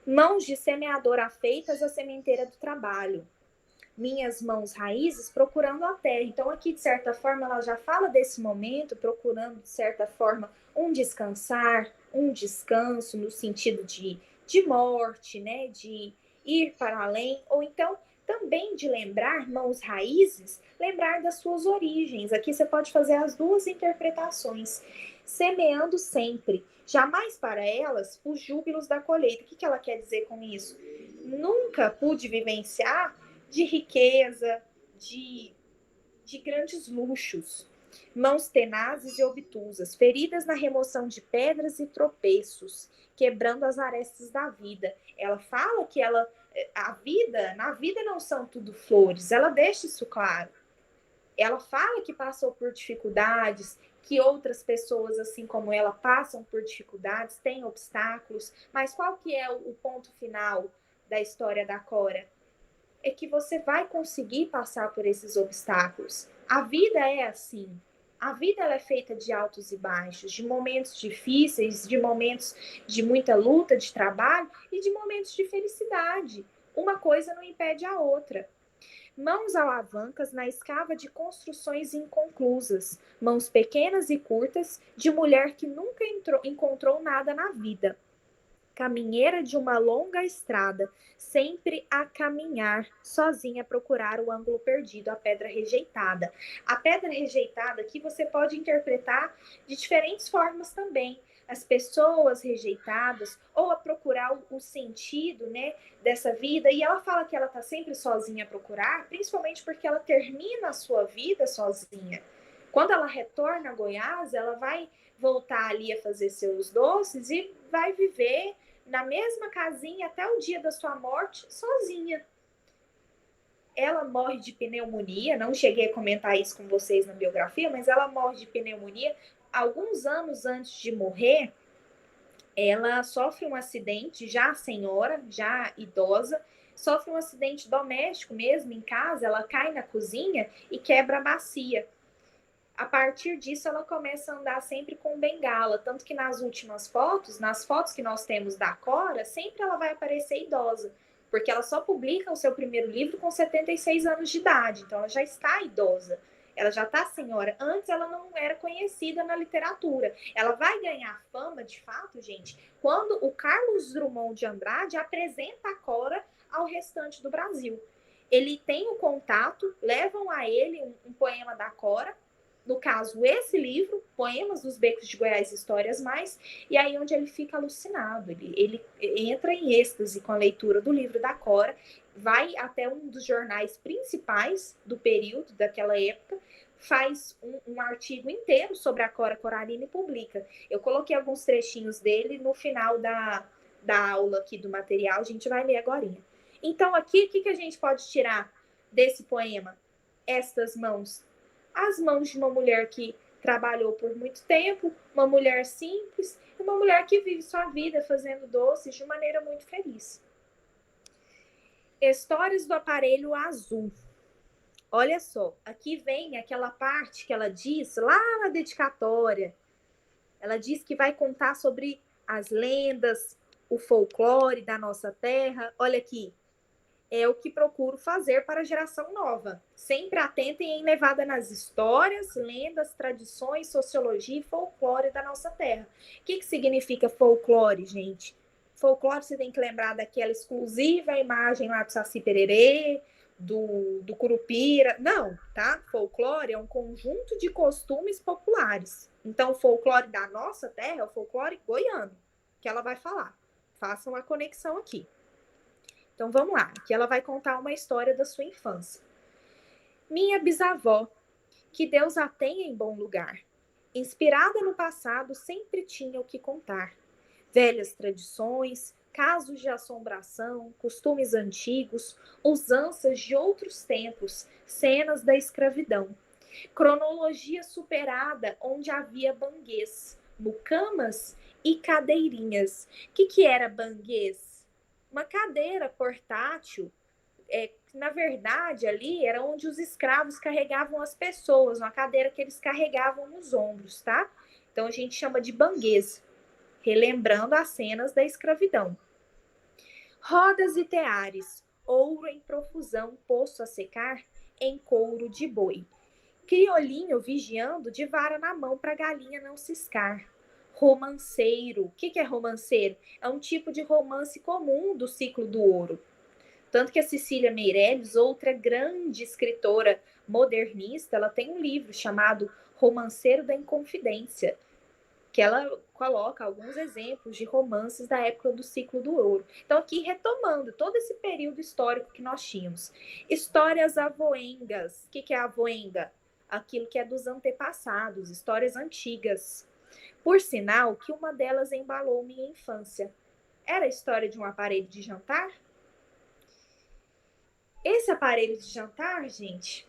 Speaker 1: Mãos de semeador afeitas à sementeira do trabalho. Minhas mãos raízes procurando a terra. Então aqui, de certa forma, ela já fala desse momento, procurando, de certa forma, um descansar, um descanso no sentido de morte, né? De ir para além, ou então também de lembrar, mãos raízes, lembrar das suas origens. Aqui você pode fazer as duas interpretações. Semeando sempre, jamais para elas os júbilos da colheita. O que ela quer dizer com isso? Nunca pude vivenciar de riqueza, de grandes luxos. Mãos tenazes e obtusas, feridas na remoção de pedras e tropeços, quebrando as arestas da vida. Ela fala que na vida não são tudo flores, ela deixa isso claro. Ela fala que passou por dificuldades, que outras pessoas, assim como ela, passam por dificuldades, têm obstáculos, mas qual que é o ponto final da história da Cora? É que você vai conseguir passar por esses obstáculos. A vida é assim. A vida ela é feita de altos e baixos, de momentos difíceis, de momentos de muita luta, de trabalho e de momentos de felicidade. Uma coisa não impede a outra. Mãos alavancas na escava de construções inconclusas, mãos pequenas e curtas de mulher que nunca encontrou nada na vida. Caminheira de uma longa estrada, sempre a caminhar, sozinha a procurar o ângulo perdido, a pedra rejeitada. A pedra rejeitada aqui você pode interpretar de diferentes formas também. As pessoas rejeitadas, ou a procurar o sentido, né, dessa vida. E ela fala que ela está sempre sozinha a procurar, principalmente porque ela termina a sua vida sozinha. Quando ela retorna a Goiás, ela vai voltar ali a fazer seus doces e vai viver na mesma casinha até o dia da sua morte, sozinha. Ela morre de pneumonia, não cheguei a comentar isso com vocês na biografia, mas ela morre de pneumonia. Alguns anos antes de morrer, ela sofre um acidente, já senhora, já idosa, sofre um acidente doméstico mesmo, em casa, ela cai na cozinha e quebra a bacia. A partir disso, ela começa a andar sempre com bengala, tanto que nas últimas fotos, nas fotos que nós temos da Cora, sempre ela vai aparecer idosa, porque ela só publica o seu primeiro livro com 76 anos de idade, então ela já está idosa, ela já está senhora. Antes ela não era conhecida na literatura. Ela vai ganhar fama, de fato, gente, quando o Carlos Drummond de Andrade apresenta a Cora ao restante do Brasil. Ele tem o contato, levam a ele um poema da Cora, no caso, esse livro, Poemas dos Becos de Goiás, Histórias Mais, e aí onde ele fica alucinado, ele entra em êxtase com a leitura do livro da Cora, vai até um dos jornais principais do período, daquela época, faz um artigo inteiro sobre a Cora Coralina e publica. Eu coloquei alguns trechinhos dele no final da aula aqui do material, a gente vai ler agora. Então, aqui, o que a gente pode tirar desse poema? Estas mãos. As mãos de uma mulher que trabalhou por muito tempo, uma mulher simples, uma mulher que vive sua vida fazendo doces de maneira muito feliz. Histórias do aparelho azul. Olha só, aqui vem aquela parte que ela diz lá na dedicatória. Ela diz que vai contar sobre as lendas, o folclore da nossa terra. Olha aqui, é o que procuro fazer para a geração nova. Sempre atenta e levada nas histórias, lendas, tradições, sociologia e folclore da nossa terra. O que significa folclore, gente? Folclore, você tem que lembrar daquela exclusiva imagem lá do Saci Pererê, do Curupira. Não, tá? Folclore é um conjunto de costumes populares. Então, o folclore da nossa terra é o folclore goiano, que ela vai falar. Façam a conexão aqui. Então vamos lá, aqui ela vai contar uma história da sua infância. Minha bisavó, que Deus a tenha em bom lugar, inspirada no passado, sempre tinha o que contar. Velhas tradições, casos de assombração, costumes antigos, usanças de outros tempos, cenas da escravidão. Cronologia superada onde havia banguês, mucamas e cadeirinhas. O que era banguês? Uma cadeira portátil, na verdade, ali era onde os escravos carregavam as pessoas, uma cadeira que eles carregavam nos ombros, tá? Então a gente chama de banguês, relembrando as cenas da escravidão. Rodas e teares, ouro em profusão posto a secar em couro de boi. Criolinho vigiando de vara na mão para a galinha não ciscar. Romanceiro. O que é romanceiro? É um tipo de romance comum do ciclo do ouro. Tanto que a Cecília Meirelles, outra grande escritora modernista, ela tem um livro chamado Romanceiro da Inconfidência, que ela coloca alguns exemplos de romances da época do ciclo do ouro. Então, aqui retomando todo esse período histórico que nós tínhamos. Histórias avoengas. O que é avoenga? Aquilo que é dos antepassados, histórias antigas. Por sinal, que uma delas embalou minha infância. Era a história de um aparelho de jantar? Esse aparelho de jantar, gente,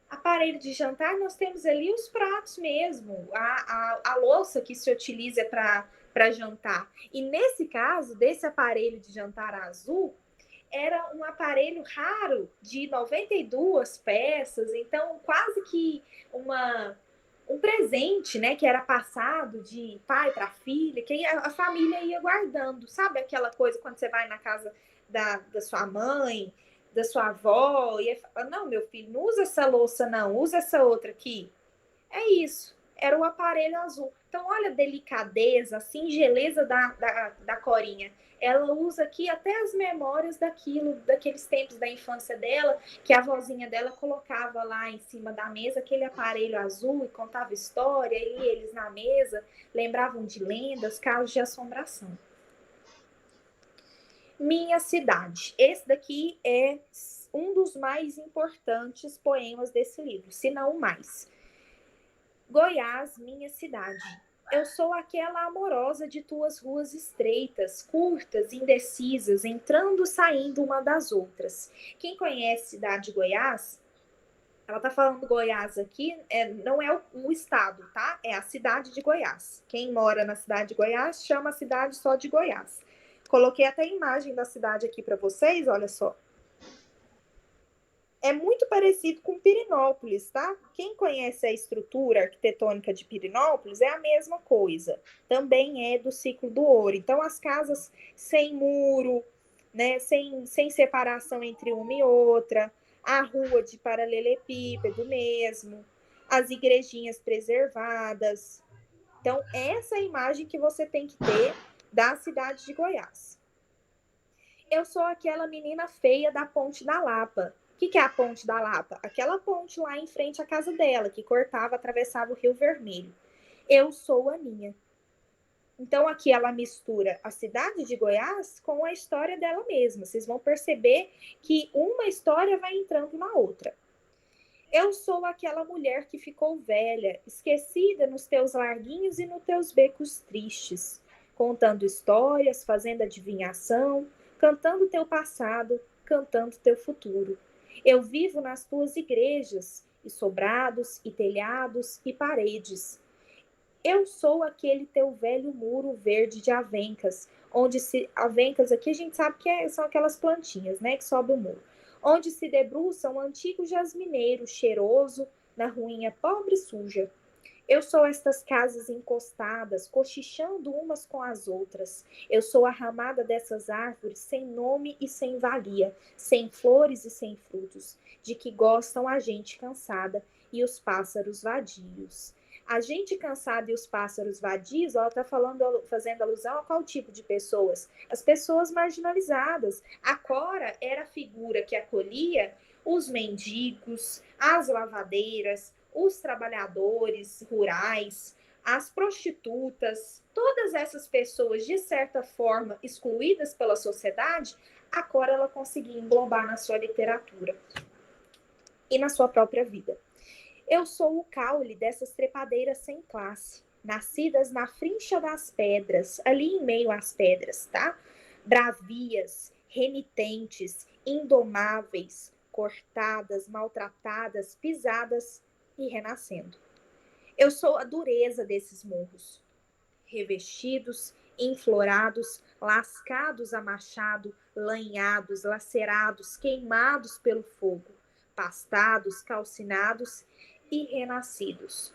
Speaker 1: aparelho de jantar, nós temos ali os pratos mesmo, a louça que se utiliza para jantar. E nesse caso, desse aparelho de jantar azul, era um aparelho raro de 92 peças, então quase que um presente, né, que era passado de pai para filha, que a família ia guardando. Sabe aquela coisa quando você vai na casa da sua mãe, da sua avó, e fala, não, meu filho, não usa essa louça não, usa essa outra aqui. É isso, era o aparelho azul. Então, olha a delicadeza, a singeleza da Corinha. Ela usa aqui até as memórias daqueles tempos da infância dela, que a vozinha dela colocava lá em cima da mesa aquele aparelho azul e contava história, e eles na mesa lembravam de lendas, casos de assombração. Minha Cidade. Esse daqui é um dos mais importantes poemas desse livro, se não o mais. Goiás, minha cidade. Eu sou aquela amorosa de tuas ruas estreitas, curtas, indecisas, entrando e saindo uma das outras. Quem conhece a cidade de Goiás, ela tá falando Goiás aqui, não é o estado, tá? É a cidade de Goiás. Quem mora na cidade de Goiás chama a cidade só de Goiás. Coloquei até a imagem da cidade aqui para vocês, olha só. É muito parecido com Pirenópolis, tá? Quem conhece a estrutura arquitetônica de Pirenópolis é a mesma coisa. Também é do ciclo do ouro. Então, as casas sem muro, né? Sem separação entre uma e outra, a rua de paralelepípedo mesmo, as igrejinhas preservadas. Então, essa é a imagem que você tem que ter da cidade de Goiás. Eu sou aquela menina feia da Ponte da Lapa. O que é a Ponte da Lapa? Aquela ponte lá em frente à casa dela, que cortava, atravessava o Rio Vermelho. Eu sou Aninha. Então, aqui ela mistura a cidade de Goiás com a história dela mesma. Vocês vão perceber que uma história vai entrando na outra. Eu sou aquela mulher que ficou velha, esquecida nos teus larguinhos e nos teus becos tristes, contando histórias, fazendo adivinhação, cantando teu passado, cantando teu futuro. Eu vivo nas tuas igrejas, e sobrados, e telhados, e paredes. Eu sou aquele teu velho muro verde de avencas, avencas aqui a gente sabe que são aquelas plantinhas, né, que sobem o muro, onde se debruça um antigo jasmineiro cheiroso na ruinha pobre e suja. Eu sou estas casas encostadas, cochichando umas com as outras. Eu sou a ramada dessas árvores sem nome e sem valia, sem flores e sem frutos, de que gostam a gente cansada e os pássaros vadios. A gente cansada e os pássaros vadios, ela está fazendo alusão a qual tipo de pessoas? As pessoas marginalizadas. A Cora era a figura que acolhia os mendigos, as lavadeiras, os trabalhadores rurais, as prostitutas, todas essas pessoas, de certa forma, excluídas pela sociedade, a Cora ela conseguia englobar na sua literatura e na sua própria vida. Eu sou o caule dessas trepadeiras sem classe, nascidas na frincha das pedras, ali em meio às pedras, tá? Bravias, renitentes, indomáveis, cortadas, maltratadas, pisadas e renascendo. Eu sou a dureza desses morros, revestidos, enflorados, lascados a machado, lanhados, lacerados, queimados pelo fogo, pastados, calcinados e renascidos.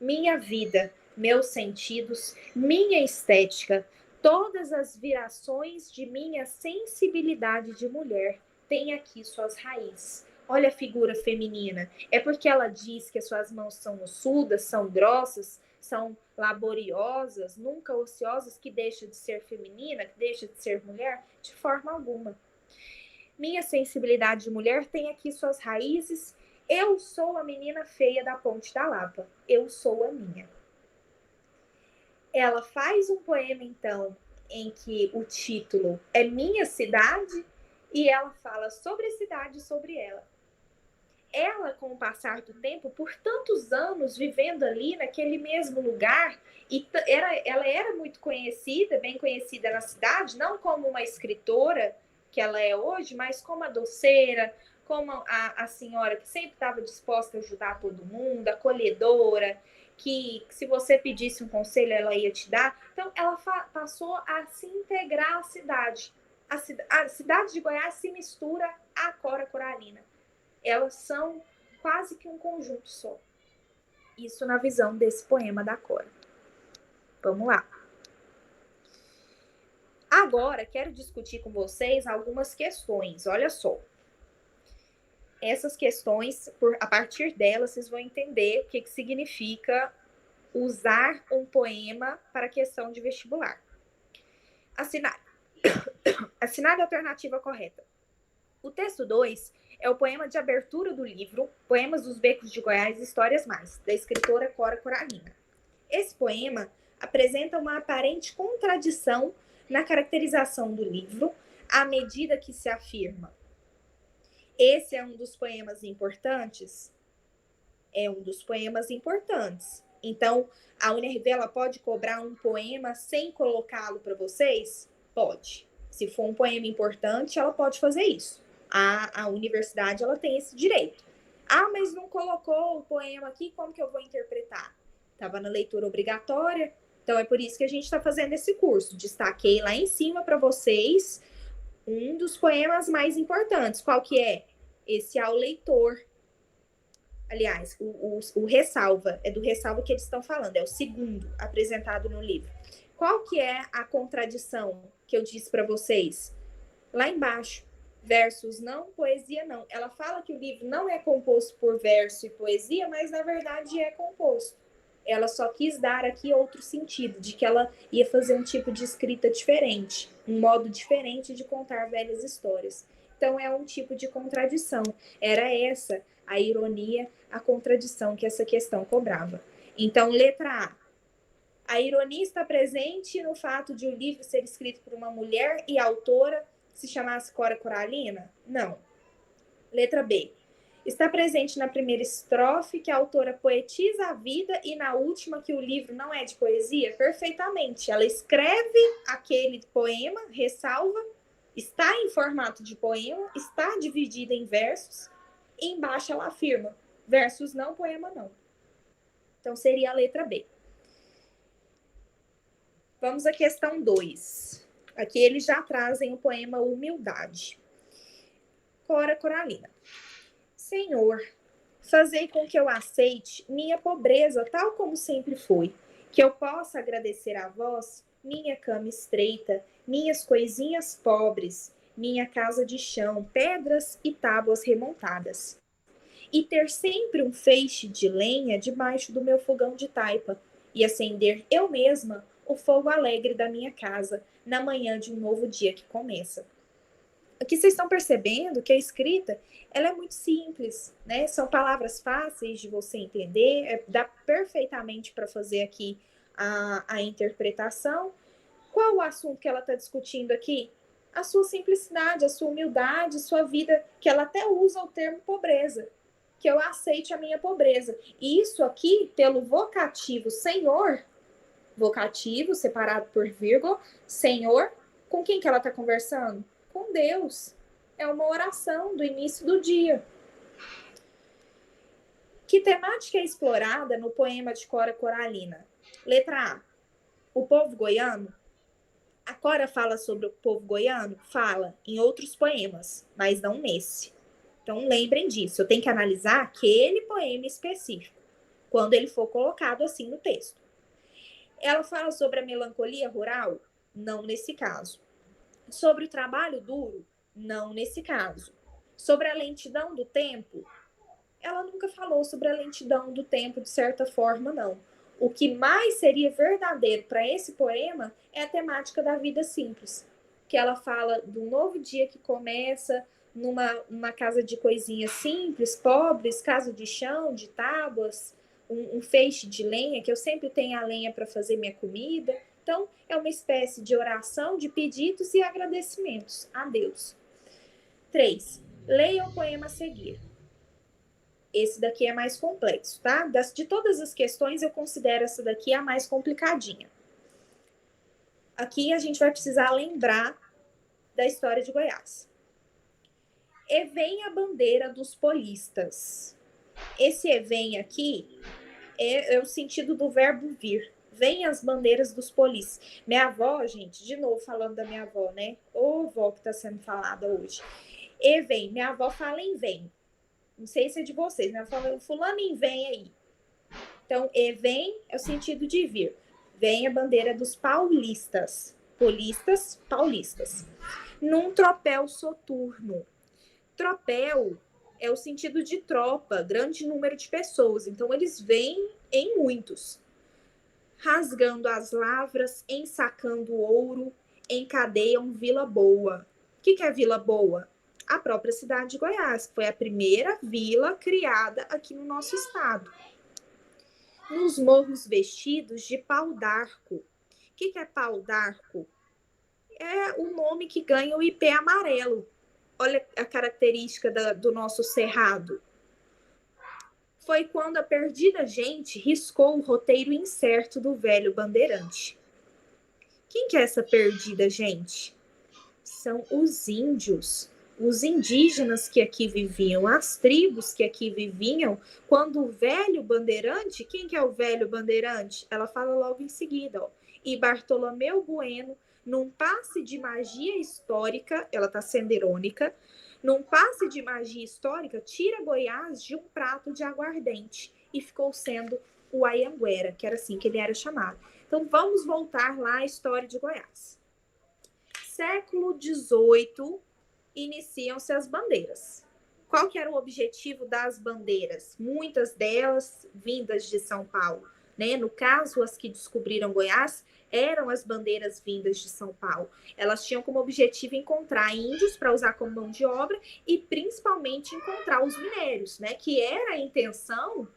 Speaker 1: Minha vida, meus sentidos, minha estética, todas as virações de minha sensibilidade de mulher têm aqui suas raízes. Olha a figura feminina. É porque ela diz que as suas mãos são ossudas, são grossas, são laboriosas, nunca ociosas, que deixa de ser feminina, que deixa de ser mulher? De forma alguma. Minha sensibilidade de mulher tem aqui suas raízes. Eu sou a menina feia da Ponte da Lapa. Eu sou a minha. Ela faz um poema, então, em que o título é Minha Cidade, e ela fala sobre a cidade e sobre ela. Ela, com o passar do tempo, por tantos anos vivendo ali naquele mesmo lugar, e ela era muito conhecida, bem conhecida na cidade, não como uma escritora que ela é hoje, mas como a doceira, como a senhora que sempre estava disposta a ajudar todo mundo, acolhedora, que se você pedisse um conselho, ela ia te dar. Então, ela passou a se integrar à cidade. A cidade de Goiás se mistura à Cora Coralina. Elas são quase que um conjunto só. Isso na visão desse poema da Cora. Vamos lá. Agora, quero discutir com vocês algumas questões. Olha só. Essas questões, a partir delas, vocês vão entender o que significa usar um poema para questão de vestibular. Assinale a alternativa correta. O texto 2 é o poema de abertura do livro Poemas dos Becos de Goiás e Histórias Mais, da escritora Cora Coralina. Esse poema apresenta uma aparente contradição na caracterização do livro à medida que se afirma: esse é um dos poemas importantes? É um dos poemas importantes. Então, a UNRV ela pode cobrar um poema sem colocá-lo para vocês? Pode. Se for um poema importante, ela pode fazer isso. A universidade ela tem esse direito. Ah, mas não colocou o poema aqui, como que eu vou interpretar? Estava na leitura obrigatória, então é por isso que a gente está fazendo esse curso. Destaquei lá em cima para vocês um dos poemas mais importantes. Qual que é? Esse ao leitor. Aliás, o ressalva, é do ressalva que eles estão falando, é o segundo apresentado no livro. Qual que é a contradição que eu disse para vocês? Lá embaixo. Versos não, poesia não. Ela fala que o livro não é composto por verso e poesia, mas na verdade é composto. Ela só quis dar aqui outro sentido, de que ela ia fazer um tipo de escrita diferente, um modo diferente de contar velhas histórias. Então é um tipo de contradição. Era essa a ironia, a contradição que essa questão cobrava. Então, letra A. A ironia está presente no fato de o livro ser escrito por uma mulher e a autora se chamasse Cora Coralina? Não. Letra B. Está presente na primeira estrofe que a autora poetiza a vida e na última que o livro não é de poesia? Perfeitamente. Ela escreve aquele poema, ressalva, está em formato de poema, está dividida em versos, e embaixo ela afirma, versos não, poema não. Então seria a letra B. Vamos à questão 2. Aqui eles já trazem o poema Humildade. Cora Coralina. Senhor, fazei com que eu aceite minha pobreza tal como sempre foi, que eu possa agradecer a vós minha cama estreita, minhas coisinhas pobres, minha casa de chão, pedras e tábuas remontadas. E ter sempre um feixe de lenha debaixo do meu fogão de taipa, e acender eu mesma o fogo alegre da minha casa, na manhã de um novo dia que começa. Aqui vocês estão percebendo que a escrita ela é muito simples, né? São palavras fáceis de você entender, dá perfeitamente para fazer aqui a interpretação. Qual o assunto que ela está discutindo aqui? A sua simplicidade, a sua humildade, sua vida, que ela até usa o termo pobreza, que eu aceite a minha pobreza. E isso aqui, pelo vocativo Senhor, vocativo separado por vírgula, Senhor, com quem que ela está conversando? Com Deus. É uma oração do início do dia. Que temática é explorada no poema de Cora Coralina? Letra A. O povo goiano. A Cora fala sobre o povo goiano? Fala em outros poemas, mas não nesse. Então lembrem disso. Eu tenho que analisar aquele poema específico, quando ele for colocado assim no texto. Ela fala sobre a melancolia rural? Não nesse caso. Sobre o trabalho duro? Não nesse caso. Sobre a lentidão do tempo? Ela nunca falou sobre a lentidão do tempo, de certa forma, não. O que mais seria verdadeiro para esse poema é a temática da vida simples, que ela fala do novo dia que começa numa casa de coisinhas simples, pobres, casa de chão, de tábuas, um feixe de lenha, que eu sempre tenho a lenha para fazer minha comida. Então, é uma espécie de oração, de pedidos e agradecimentos a Deus. 3. Leia o poema a seguir. Esse daqui é mais complexo, tá? De todas as questões, eu considero essa daqui a mais complicadinha. Aqui a gente vai precisar lembrar da história de Goiás. E vem a bandeira dos polistas. Esse e vem aqui é o sentido do verbo vir. Vem as bandeiras dos polistas. Minha avó, gente, de novo falando da minha avó, né? Ô, vó que tá sendo falada hoje. E vem, minha avó fala em vem. Não sei se é de vocês, né? Falando fulano em vem aí. Então, e vem é o sentido de vir. Vem a bandeira dos paulistas. Polistas, paulistas. Num tropel soturno. Tropel é o sentido de tropa, grande número de pessoas. Então, eles vêm em muitos. Rasgando as lavras, ensacando ouro, encadeiam Vila Boa. O que é Vila Boa? A própria cidade de Goiás, que foi a primeira vila criada aqui no nosso estado. Nos morros vestidos de pau d'arco. O que é pau d'arco? É o nome que ganha o ipê amarelo. Olha a característica do nosso cerrado. Foi quando a perdida gente riscou o roteiro incerto do velho bandeirante. Quem que é essa perdida gente? São os índios. Os indígenas que aqui viviam, as tribos que aqui viviam, quando o velho bandeirante, quem que é o velho bandeirante? Ela fala logo em seguida, ó. E Bartolomeu Bueno, num passe de magia histórica, ela está sendo irônica, num passe de magia histórica, tira Goiás de um prato de aguardente e ficou sendo o Anhanguera, que era assim que ele era chamado. Então vamos voltar lá à história de Goiás. Século XVIII, iniciam-se as bandeiras. Qual que era o objetivo das bandeiras? Muitas delas vindas de São Paulo, né? No caso, as que descobriram Goiás eram as bandeiras vindas de São Paulo. Elas tinham como objetivo encontrar índios para usar como mão de obra e principalmente encontrar os minérios, né? Que era a intenção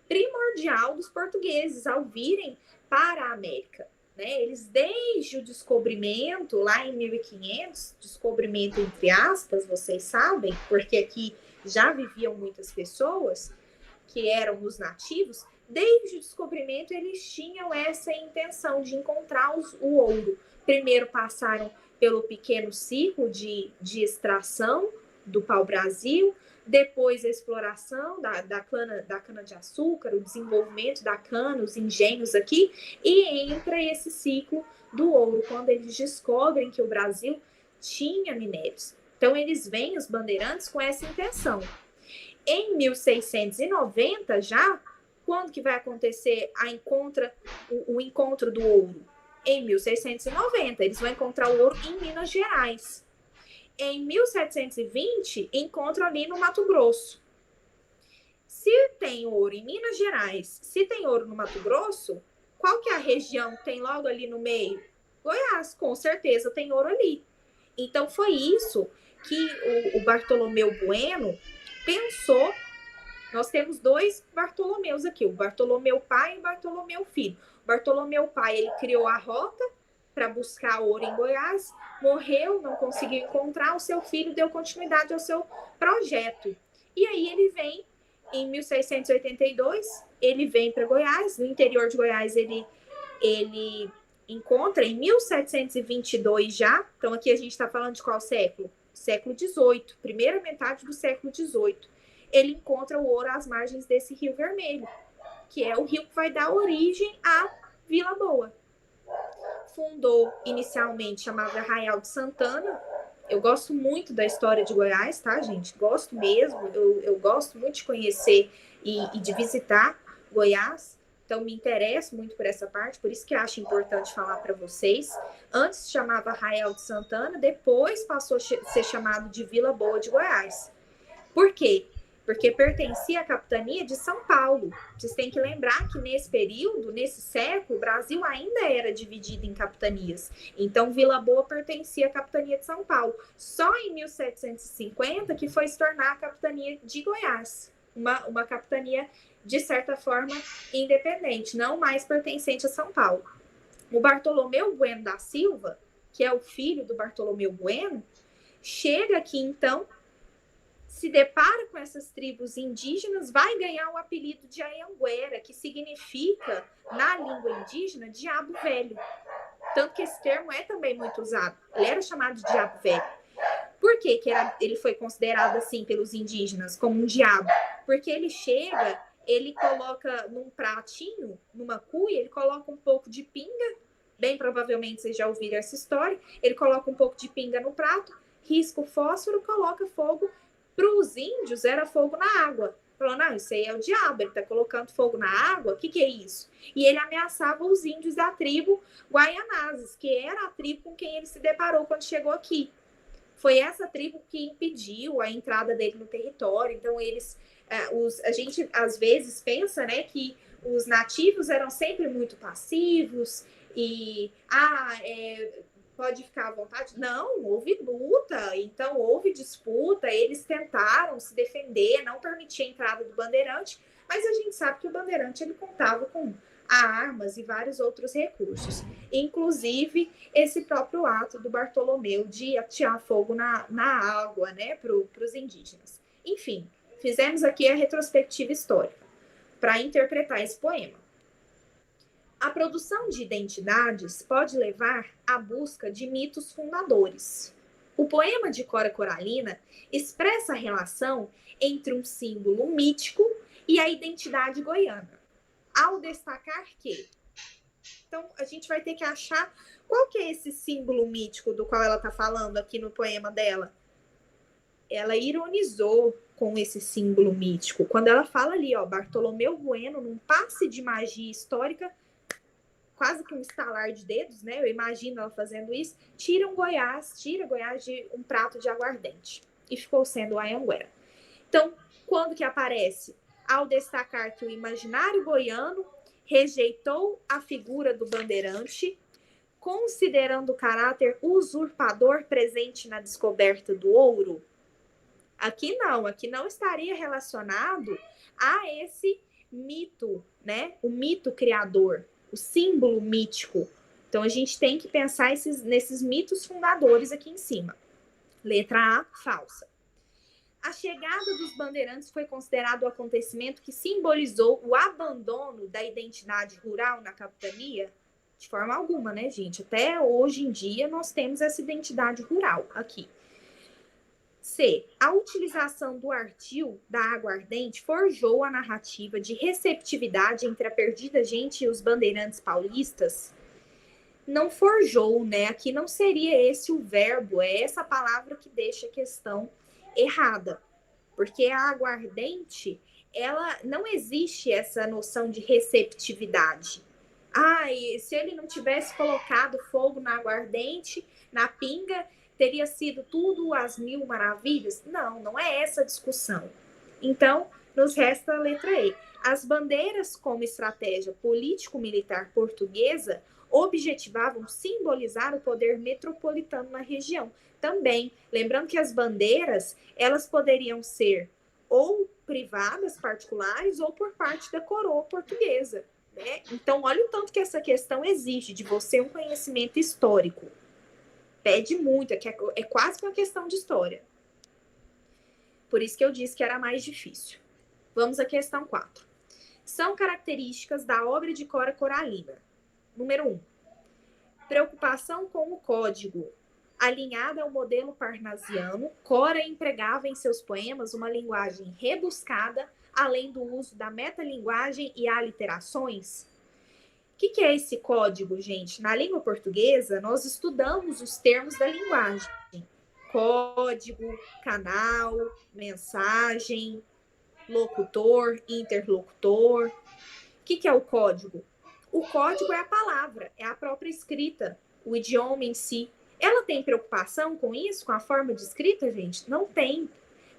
Speaker 1: primordial dos portugueses ao virem para a América. Né? Eles, desde o descobrimento, lá em 1500, descobrimento entre aspas, vocês sabem, porque aqui já viviam muitas pessoas que eram os nativos, desde o descobrimento eles tinham essa intenção de encontrar o ouro. Primeiro passaram pelo pequeno ciclo de extração do pau-brasil, depois a exploração da cana-de-açúcar, o desenvolvimento da cana, os engenhos aqui, e entra esse ciclo do ouro, quando eles descobrem que o Brasil tinha minérios. Então, eles vêm, os bandeirantes, com essa intenção. Em 1690, já, quando que vai acontecer o encontro do ouro? Em 1690, eles vão encontrar o ouro em Minas Gerais. Em 1720, encontram ali no Mato Grosso. Se tem ouro em Minas Gerais, se tem ouro no Mato Grosso, qual que é a região que tem logo ali no meio? Goiás, com certeza tem ouro ali. Então, foi isso que o Bartolomeu Bueno pensou. Nós temos dois Bartolomeus aqui, o Bartolomeu pai e o Bartolomeu filho. O Bartolomeu pai, ele criou a rota para buscar ouro em Goiás, morreu, não conseguiu encontrar, o seu filho deu continuidade ao seu projeto. E aí ele vem, em 1682, ele vem para Goiás, no interior de Goiás ele encontra, em 1722 já, então aqui a gente está falando de qual século? Século XVIII, primeira metade do século XVIII. Ele encontra o ouro às margens desse Rio Vermelho, que é o rio que vai dar origem à Vila Boa. Fundou inicialmente, chamava Arraial de Santana. Eu gosto muito da história de Goiás, tá, gente? Gosto mesmo, eu gosto muito de conhecer e de visitar Goiás. então me interesso muito por essa parte, por isso que acho importante falar para vocês. Antes chamava Arraial de Santana, depois passou a ser chamado de Vila Boa de Goiás. Por quê? Porque pertencia à capitania de São Paulo. Vocês têm que lembrar que nesse período, nesse século, o Brasil ainda era dividido em capitanias. Então, Vila Boa pertencia à capitania de São Paulo. Só em 1750 que foi se tornar a capitania de Goiás. Uma capitania, de certa forma, independente, não mais pertencente a São Paulo. O Bartolomeu Bueno da Silva, que é o filho do Bartolomeu Bueno, chega aqui, então, se depara com essas tribos indígenas, vai ganhar o apelido de Anhanguera, que significa, na língua indígena, diabo velho. Tanto que esse termo é também muito usado. Ele era chamado de diabo velho. Por que ele foi considerado assim pelos indígenas, como um diabo? Porque ele chega, ele coloca num pratinho, numa cuia, ele coloca um pouco de pinga, bem provavelmente vocês já ouviram essa história, ele coloca um pouco de pinga no prato, risca o fósforo, coloca fogo. Para os índios era fogo na água. Falou, não, isso aí é o diabo, ele está colocando fogo na água, o que é isso? E ele ameaçava os índios da tribo Guaianazes, que era a tribo com quem ele se deparou quando chegou aqui. Foi essa tribo que impediu a entrada dele no território. Então, a gente às vezes pensa, né, que os nativos eram sempre muito passivos e pode ficar à vontade. Não, houve luta, então houve disputa, eles tentaram se defender, não permitir a entrada do bandeirante, mas a gente sabe que o bandeirante ele contava com armas e vários outros recursos, inclusive esse próprio ato do Bartolomeu de atirar fogo na água, né, para os indígenas. Enfim, fizemos aqui a retrospectiva histórica para interpretar esse poema. A produção de identidades pode levar à busca de mitos fundadores. O poema de Cora Coralina expressa a relação entre um símbolo mítico e a identidade goiana, ao destacar que... Então, a gente vai ter que achar qual que é esse símbolo mítico do qual ela está falando aqui no poema dela. Ela ironizou com esse símbolo mítico. Quando ela fala ali, ó, Bartolomeu Bueno, num passe de magia histórica, quase que um estalar de dedos, né? Eu imagino ela fazendo isso. Tira Goiás de um prato de aguardente. E ficou sendo o Anhanguera. Então, quando que aparece? Ao destacar que o imaginário goiano rejeitou a figura do bandeirante, considerando o caráter usurpador presente na descoberta do ouro. Aqui não estaria relacionado a esse mito, né? O mito criador, o símbolo mítico. Então, a gente tem que pensar nesses mitos fundadores aqui em cima. Letra A, falsa. A chegada dos bandeirantes foi considerado o acontecimento que simbolizou o abandono da identidade rural na capitania? De forma alguma, né, gente? Até hoje em dia, nós temos essa identidade rural aqui. C. A utilização do artil da aguardente forjou a narrativa de receptividade entre a perdida gente e os bandeirantes paulistas? Não forjou, né? Aqui não seria esse o verbo, é essa palavra que deixa a questão errada. Porque a aguardente, ela não existe essa noção de receptividade. E se ele não tivesse colocado fogo na aguardente, na pinga, teria sido tudo às mil maravilhas? Não é essa a discussão. Então, nos resta a letra E. As bandeiras, como estratégia político-militar portuguesa, objetivavam simbolizar o poder metropolitano na região. Também, lembrando que as bandeiras, elas poderiam ser ou privadas, particulares, ou por parte da coroa portuguesa, né? Então, olha o tanto que essa questão exige de você um conhecimento histórico. Pede muito, é quase uma questão de história. Por isso que eu disse que era mais difícil. Vamos à questão 4. São características da obra de Cora Coralina. Número 1. Preocupação com o código. Alinhada ao modelo parnasiano, Cora empregava em seus poemas uma linguagem rebuscada, além do uso da metalinguagem e aliterações. O que é esse código, gente? Na língua portuguesa, nós estudamos os termos da linguagem. Código, canal, mensagem, locutor, interlocutor. O que é o código? O código é a palavra, é a própria escrita, o idioma em si. Ela tem preocupação com isso, com a forma de escrita, gente? Não tem.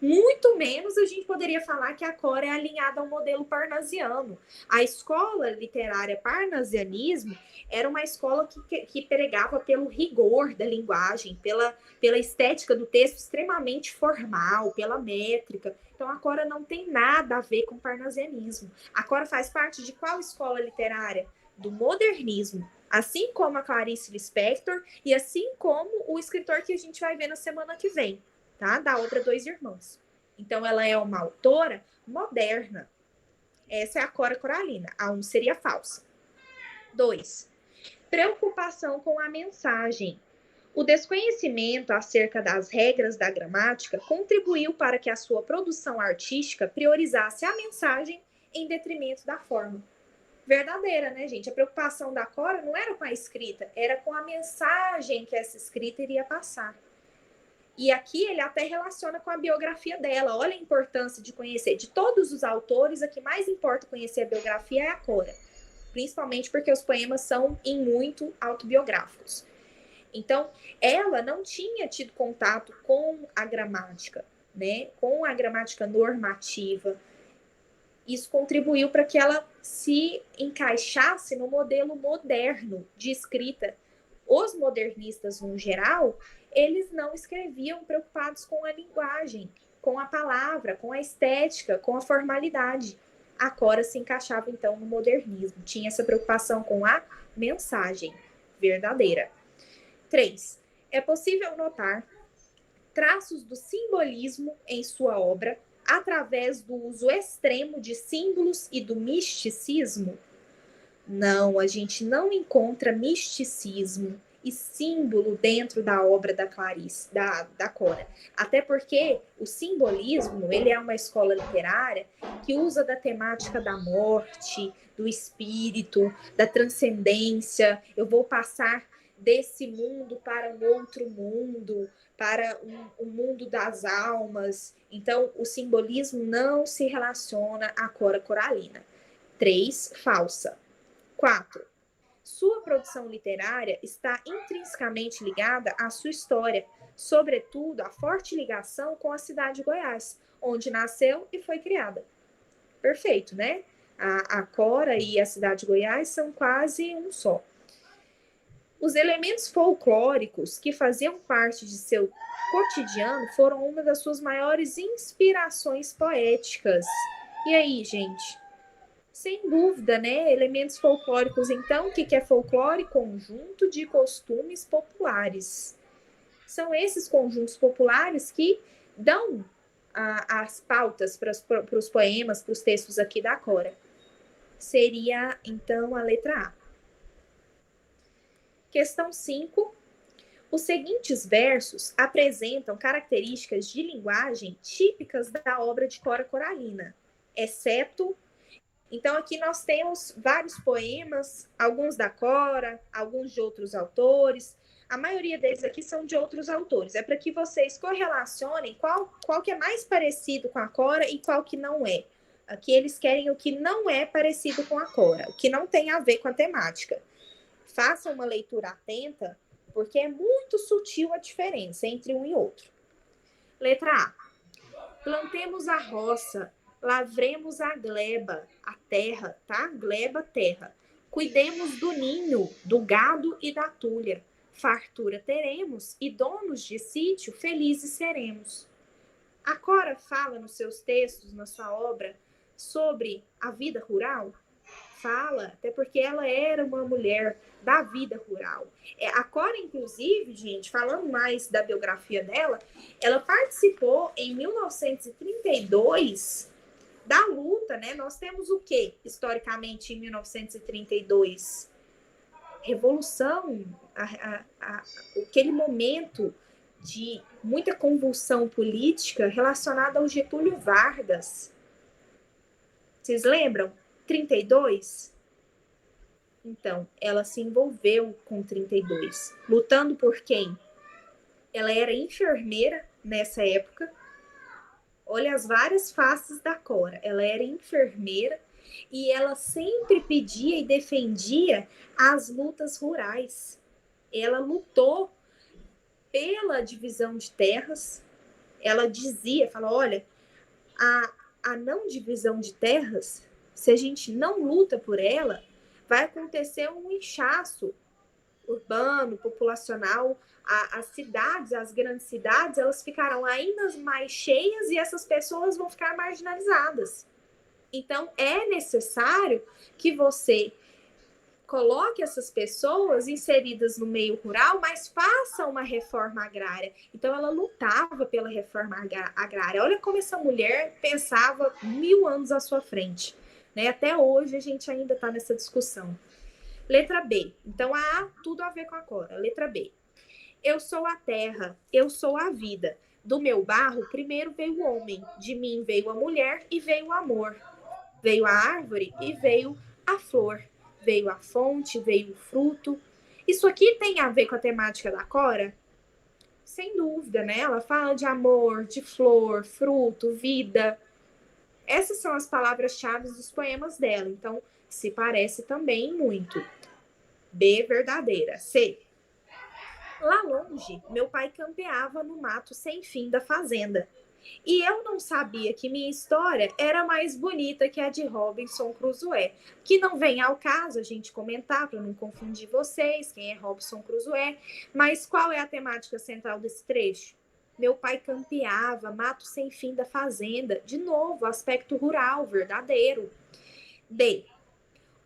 Speaker 1: Muito menos a gente poderia falar que a Cora é alinhada ao modelo parnasiano. A escola literária parnasianismo era uma escola que pregava pelo rigor da linguagem, pela estética do texto extremamente formal, pela métrica. Então a Cora não tem nada a ver com parnasianismo. A Cora faz parte de qual escola literária? Do modernismo. Assim como a Clarice Lispector e assim como o escritor que a gente vai ver na semana que vem, tá? Da obra Dois Irmãos. Então, ela é uma autora moderna. Essa é a Cora Coralina. A 1 seria falsa. 2. Preocupação com a mensagem. O desconhecimento acerca das regras da gramática contribuiu para que a sua produção artística priorizasse a mensagem em detrimento da forma. Verdadeira, né, gente? A preocupação da Cora não era com a escrita, era com a mensagem que essa escrita iria passar. E aqui ele até relaciona com a biografia dela. Olha a importância de conhecer. De todos os autores, a que mais importa conhecer a biografia é a Cora. Principalmente porque os poemas são, em muito, autobiográficos. Então, ela não tinha tido contato com a gramática, né? Com a gramática normativa. Isso contribuiu para que ela se encaixasse no modelo moderno de escrita. Os modernistas, no geral, eles não escreviam preocupados com a linguagem, com a palavra, com a estética, com a formalidade. A Cora se encaixava, então, no modernismo. Tinha essa preocupação com a mensagem verdadeira. 3. É possível notar traços do simbolismo em sua obra através do uso extremo de símbolos e do misticismo? Não, a gente não encontra misticismo e símbolo dentro da obra da Clarice, da Cora. Até porque o simbolismo, ele é uma escola literária que usa da temática da morte, do espírito, da transcendência. Eu vou passar desse mundo para um outro mundo, para um mundo das almas. Então, o simbolismo não se relaciona à Cora Coralina. 3, falsa. 4. Sua produção literária está intrinsecamente ligada à sua história, sobretudo a forte ligação com a cidade de Goiás, onde nasceu e foi criada. Perfeito, né? A Cora e a cidade de Goiás são quase um só. Os elementos folclóricos que faziam parte de seu cotidiano foram uma das suas maiores inspirações poéticas. E aí, gente? Sem dúvida, né? Elementos folclóricos, então, o que é folclore? Conjunto de costumes populares. São esses conjuntos populares que dão as pautas para os poemas, para os textos aqui da Cora. Seria, então, a letra A. Questão 5. Os seguintes versos apresentam características de linguagem típicas da obra de Cora Coralina, exceto... Então, aqui nós temos vários poemas, alguns da Cora, alguns de outros autores. A maioria deles aqui são de outros autores. É para que vocês correlacionem qual que é mais parecido com a Cora e qual que não é. Aqui eles querem o que não é parecido com a Cora, o que não tem a ver com a temática. Façam uma leitura atenta, porque é muito sutil a diferença entre um e outro. Letra A. Plantemos a roça, lavremos a gleba, a terra, tá? Gleba, terra. Cuidemos do ninho, do gado e da tulha. Fartura teremos e donos de sítio felizes seremos. A Cora fala nos seus textos, na sua obra, sobre a vida rural? Fala, até porque ela era uma mulher da vida rural. A Cora, inclusive, gente, falando mais da biografia dela, ela participou em 1932 da luta, né? Nós temos o quê, historicamente, em 1932? Revolução, aquele momento de muita convulsão política relacionada ao Getúlio Vargas. Vocês lembram? 32? Então, ela se envolveu com 32. Lutando por quem? Ela era enfermeira nessa época. Olha as várias faces da Cora. Ela era enfermeira E ela sempre pedia e defendia as lutas rurais. Ela lutou pela divisão de terras. Ela dizia, falou, olha, a não divisão de terras, se a gente não luta por ela, vai acontecer um inchaço urbano, populacional, as cidades, as grandes cidades, elas ficarão ainda mais cheias e essas pessoas vão ficar marginalizadas. Então, é necessário que você coloque essas pessoas inseridas no meio rural, mas faça uma reforma agrária. Então, ela lutava pela reforma agrária. Olha como essa mulher pensava 1000 anos à sua frente. Né? Até hoje, a gente ainda está nessa discussão. Letra B. Então, a A, tudo a ver com a Cora. Letra B. Eu sou a terra, eu sou a vida. Do meu barro, primeiro veio o homem. De mim veio a mulher e veio o amor. Veio a árvore e veio a flor. Veio a fonte, veio o fruto. Isso aqui tem a ver com a temática da Cora? Sem dúvida, né? Ela fala de amor, de flor, fruto, vida. Essas são as palavras-chave dos poemas dela. Então, se parece também muito. B, verdadeira. C. Lá longe, meu pai campeava no mato sem fim da fazenda. E eu não sabia que minha história era mais bonita que a de Robinson Crusoe. Que não vem ao caso a gente comentar, para não confundir vocês, quem é Robinson Crusoe. Mas qual é a temática central desse trecho? Meu pai campeava, mato sem fim da fazenda. De novo, aspecto rural, verdadeiro. D.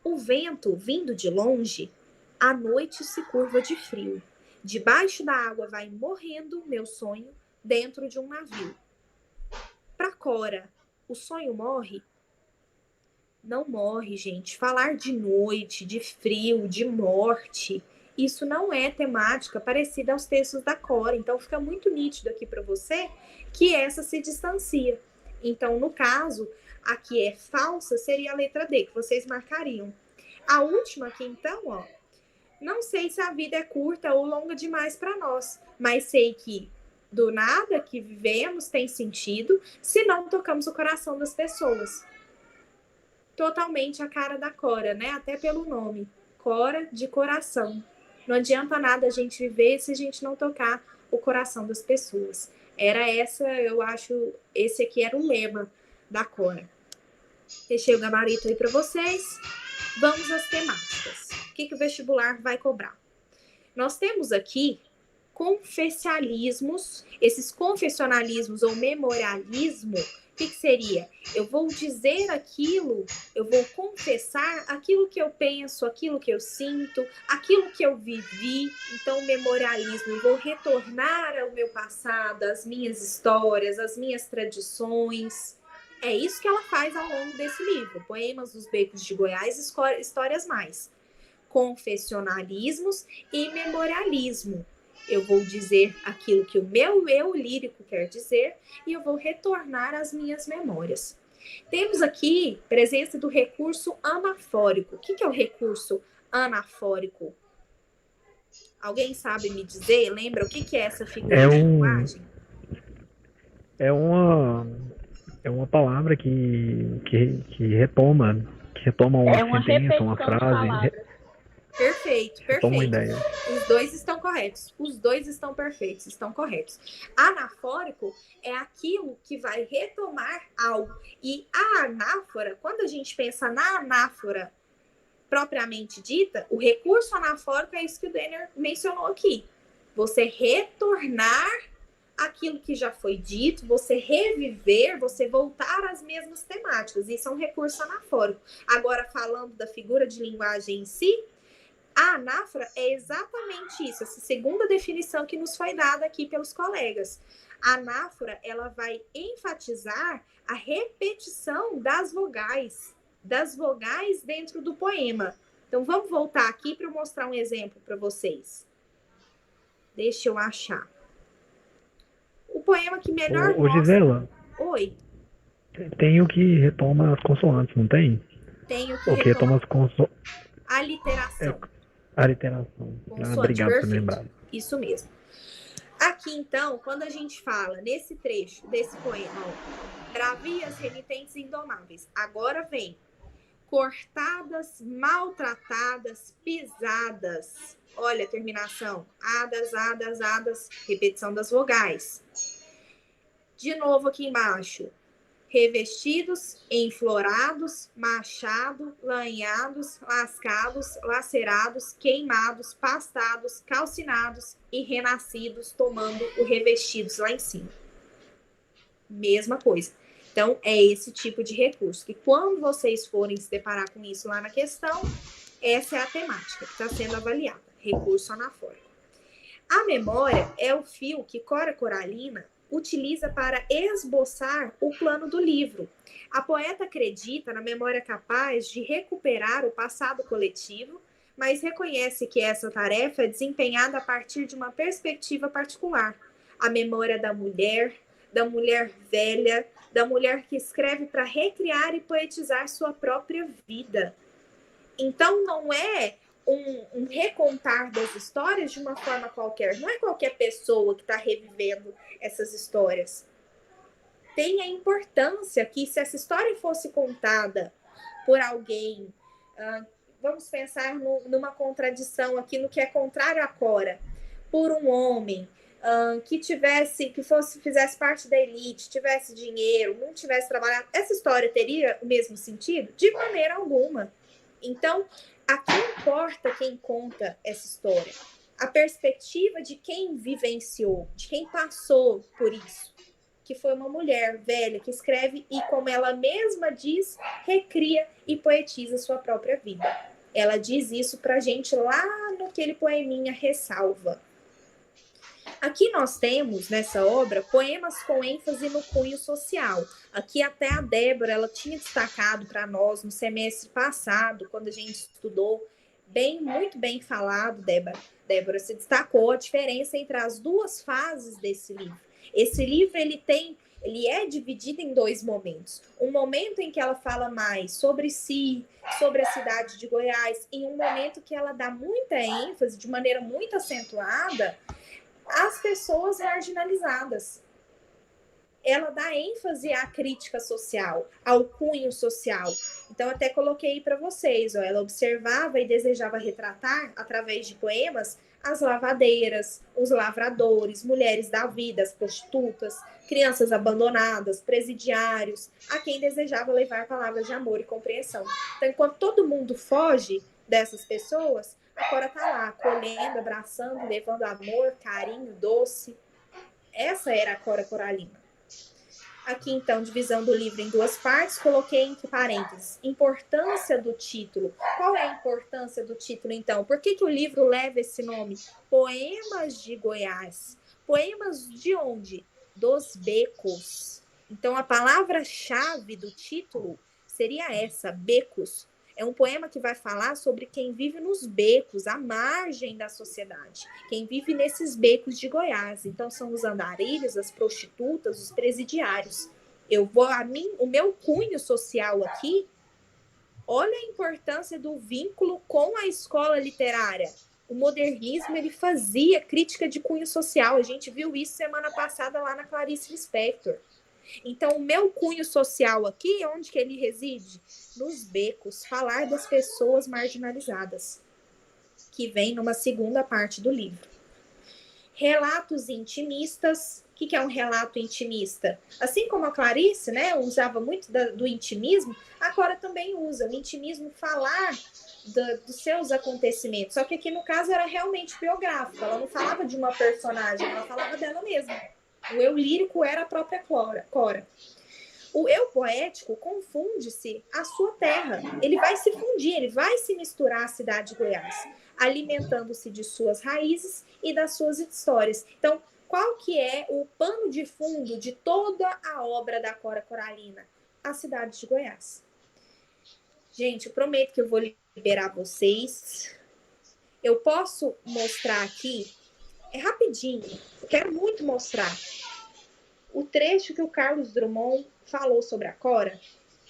Speaker 1: O vento, vindo de longe, à noite se curva de frio. Debaixo da água vai morrendo meu sonho dentro de um navio. Para Cora, o sonho morre? Não morre, gente. Falar de noite, de frio, de morte, isso não é temática parecida aos textos da Cora. Então, fica muito nítido aqui para você que essa se distancia. Então, no caso, a que é falsa seria a letra D, que vocês marcariam. A última aqui, então, ó. Não sei se a vida é curta ou longa demais para nós, mas sei que do nada que vivemos tem sentido se não tocamos o coração das pessoas. Totalmente a cara da Cora, né? Até pelo nome. Cora de coração. Não adianta nada a gente viver se a gente não tocar o coração das pessoas. Era essa, eu acho, esse aqui era o lema da Cora. Deixei o gabarito aí para vocês. Vamos às temáticas. O que o vestibular vai cobrar? Nós temos aqui confessionalismos, esses confessionalismos ou memorialismo, o que seria? Eu vou dizer aquilo, eu vou confessar aquilo que eu penso, aquilo que eu sinto, aquilo que eu vivi. Então, memorialismo, eu vou retornar ao meu passado, às minhas histórias, às minhas tradições. É isso que ela faz ao longo desse livro. Poemas dos Becos de Goiás, Histórias Mais. Confessionalismos e memorialismo. Eu vou dizer aquilo que o meu eu lírico quer dizer e eu vou retornar às minhas memórias. Temos aqui presença do recurso anafórico. O que é o recurso anafórico? Alguém sabe me dizer? Lembra o que é essa figura de linguagem?
Speaker 2: É uma palavra que retoma uma sentença, uma frase.
Speaker 1: Perfeito,
Speaker 2: retoma uma
Speaker 1: perfeito.
Speaker 2: ideia.
Speaker 1: Os dois estão corretos. Os dois estão perfeitos, estão corretos. Anafórico é aquilo que vai retomar algo. E a anáfora, quando a gente pensa na anáfora propriamente dita, o recurso anafórico é isso que o Denner mencionou aqui. Você retornar aquilo que já foi dito, você reviver, você voltar às mesmas temáticas. Isso é um recurso anafórico. Agora, falando da figura de linguagem em si, a anáfora é exatamente isso, essa segunda definição que nos foi dada aqui pelos colegas. A anáfora, ela vai enfatizar a repetição das vogais dentro do poema. Então, vamos voltar aqui para eu mostrar um exemplo para vocês. Deixa eu achar. O poema que melhor mostra...
Speaker 2: Gisela,
Speaker 1: Oi.
Speaker 2: tem o que retoma as consoantes, não tem?
Speaker 1: Tem o que
Speaker 2: retoma as consoantes.
Speaker 1: A literação.
Speaker 2: A literação. Obrigado por lembrar.
Speaker 1: Isso mesmo. Aqui, então, quando a gente fala nesse trecho desse poema, ó, bravias, renitentes e indomáveis, agora vem cortadas, maltratadas, pisadas. Olha a terminação. Adas, repetição das vogais. De novo aqui embaixo. Revestidos, enflorados, machados, lanhados, lascados, lacerados, queimados, pastados, calcinados e renascidos, tomando o revestidos lá em cima. Mesma coisa. Então, é esse tipo de recurso, que quando vocês forem se deparar com isso lá na questão, essa é a temática que está sendo avaliada, recurso anafórico. A memória é o fio que Cora Coralina utiliza para esboçar o plano do livro. A poeta acredita na memória capaz de recuperar o passado coletivo, mas reconhece que essa tarefa é desempenhada a partir de uma perspectiva particular. A memória da mulher velha, da mulher que escreve para recriar e poetizar sua própria vida. Então, não é um recontar das histórias de uma forma qualquer. Não é qualquer pessoa que está revivendo essas histórias. Tem a importância que, se essa história fosse contada por alguém, vamos pensar numa contradição aqui, no que é contrário à Cora, por um homem que fizesse parte da elite, tivesse dinheiro, não tivesse trabalhado, essa história teria o mesmo sentido? De maneira alguma. Então, aqui importa quem conta essa história. A perspectiva de quem vivenciou, de quem passou por isso. Que foi uma mulher velha que escreve e, como ela mesma diz, recria e poetiza sua própria vida. Ela diz isso pra gente lá naquele poeminha Ressalva. Aqui nós temos, nessa obra, poemas com ênfase no cunho social. Aqui até a Débora, ela tinha destacado para nós no semestre passado, quando a gente estudou, muito bem falado, Débora, se destacou a diferença entre as duas fases desse livro. Esse livro, ele é dividido em dois momentos. Um momento em que ela fala mais sobre si, sobre a cidade de Goiás, e um momento que ela dá muita ênfase, de maneira muito acentuada, às pessoas marginalizadas. Ela dá ênfase à crítica social, ao cunho social. Então, até coloquei para vocês, ela observava e desejava retratar, através de poemas, as lavadeiras, os lavradores, mulheres da vida, as prostitutas, crianças abandonadas, presidiários, a quem desejava levar palavras de amor e compreensão. Então, enquanto todo mundo foge dessas pessoas, a Cora está lá, acolhendo, abraçando, levando amor, carinho, doce. Essa era a Cora Coralina. Aqui, então, divisão do livro em duas partes, coloquei entre parênteses, importância do título. Qual é a importância do título, então? Por que o livro leva esse nome? Poemas de Goiás. Poemas de onde? Dos becos. Então, a palavra-chave do título seria essa, becos. É um poema que vai falar sobre quem vive nos becos, à margem da sociedade. Quem vive nesses becos de Goiás. Então, são os andarilhos, as prostitutas, os presidiários. O meu cunho social aqui, olha a importância do vínculo com a escola literária. O modernismo, ele fazia crítica de cunho social. A gente viu isso semana passada lá na Clarice Lispector. Então, o meu cunho social aqui, onde que ele reside? Nos becos, falar das pessoas marginalizadas, que vem numa segunda parte do livro. Relatos intimistas. O que é um relato intimista? Assim como a Clarice, né, usava muito do intimismo, a Cora também usa o intimismo, falar dos seus acontecimentos. Só que aqui, no caso, era realmente biográfico. Ela não falava de uma personagem, ela falava dela mesma. O eu lírico era a própria Cora. O eu poético confunde-se à sua terra. Ele vai se fundir, ele vai se misturar à cidade de Goiás, alimentando-se de suas raízes e das suas histórias. Então, qual que é o pano de fundo de toda a obra da Cora Coralina? A cidade de Goiás. Gente, eu prometo que eu vou liberar vocês. Eu posso mostrar aqui, é rapidinho, eu quero muito mostrar o trecho que o Carlos Drummond falou sobre a Cora.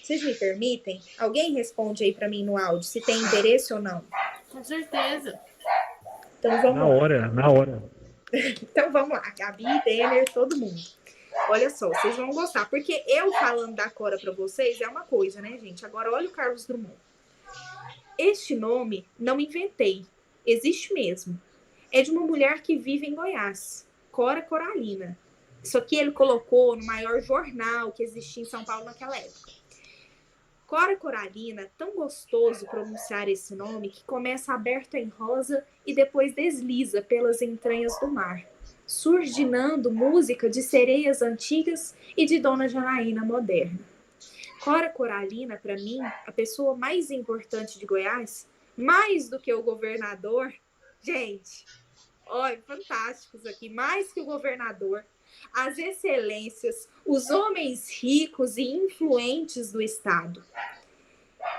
Speaker 1: Vocês me permitem? Alguém responde aí para mim no áudio, se tem interesse ou não.
Speaker 3: Com certeza.
Speaker 1: Então vamos lá.
Speaker 2: Na hora.
Speaker 1: Então vamos lá, Gabi, Denner, todo mundo. Olha só, vocês vão gostar, porque eu falando da Cora para vocês é uma coisa, né, gente? Agora olha o Carlos Drummond. Este nome não inventei, existe mesmo. É de uma mulher que vive em Goiás, Cora Coralina. Isso aqui ele colocou no maior jornal que existia em São Paulo naquela época. Cora Coralina, tão gostoso pronunciar esse nome que começa aberto em rosa e depois desliza pelas entranhas do mar, surginando música de sereias antigas e de Dona Janaína moderna. Cora Coralina, para mim, a pessoa mais importante de Goiás, mais do que o governador. Gente, olha, fantásticos aqui, mais que o governador, as excelências, os homens ricos e influentes do estado.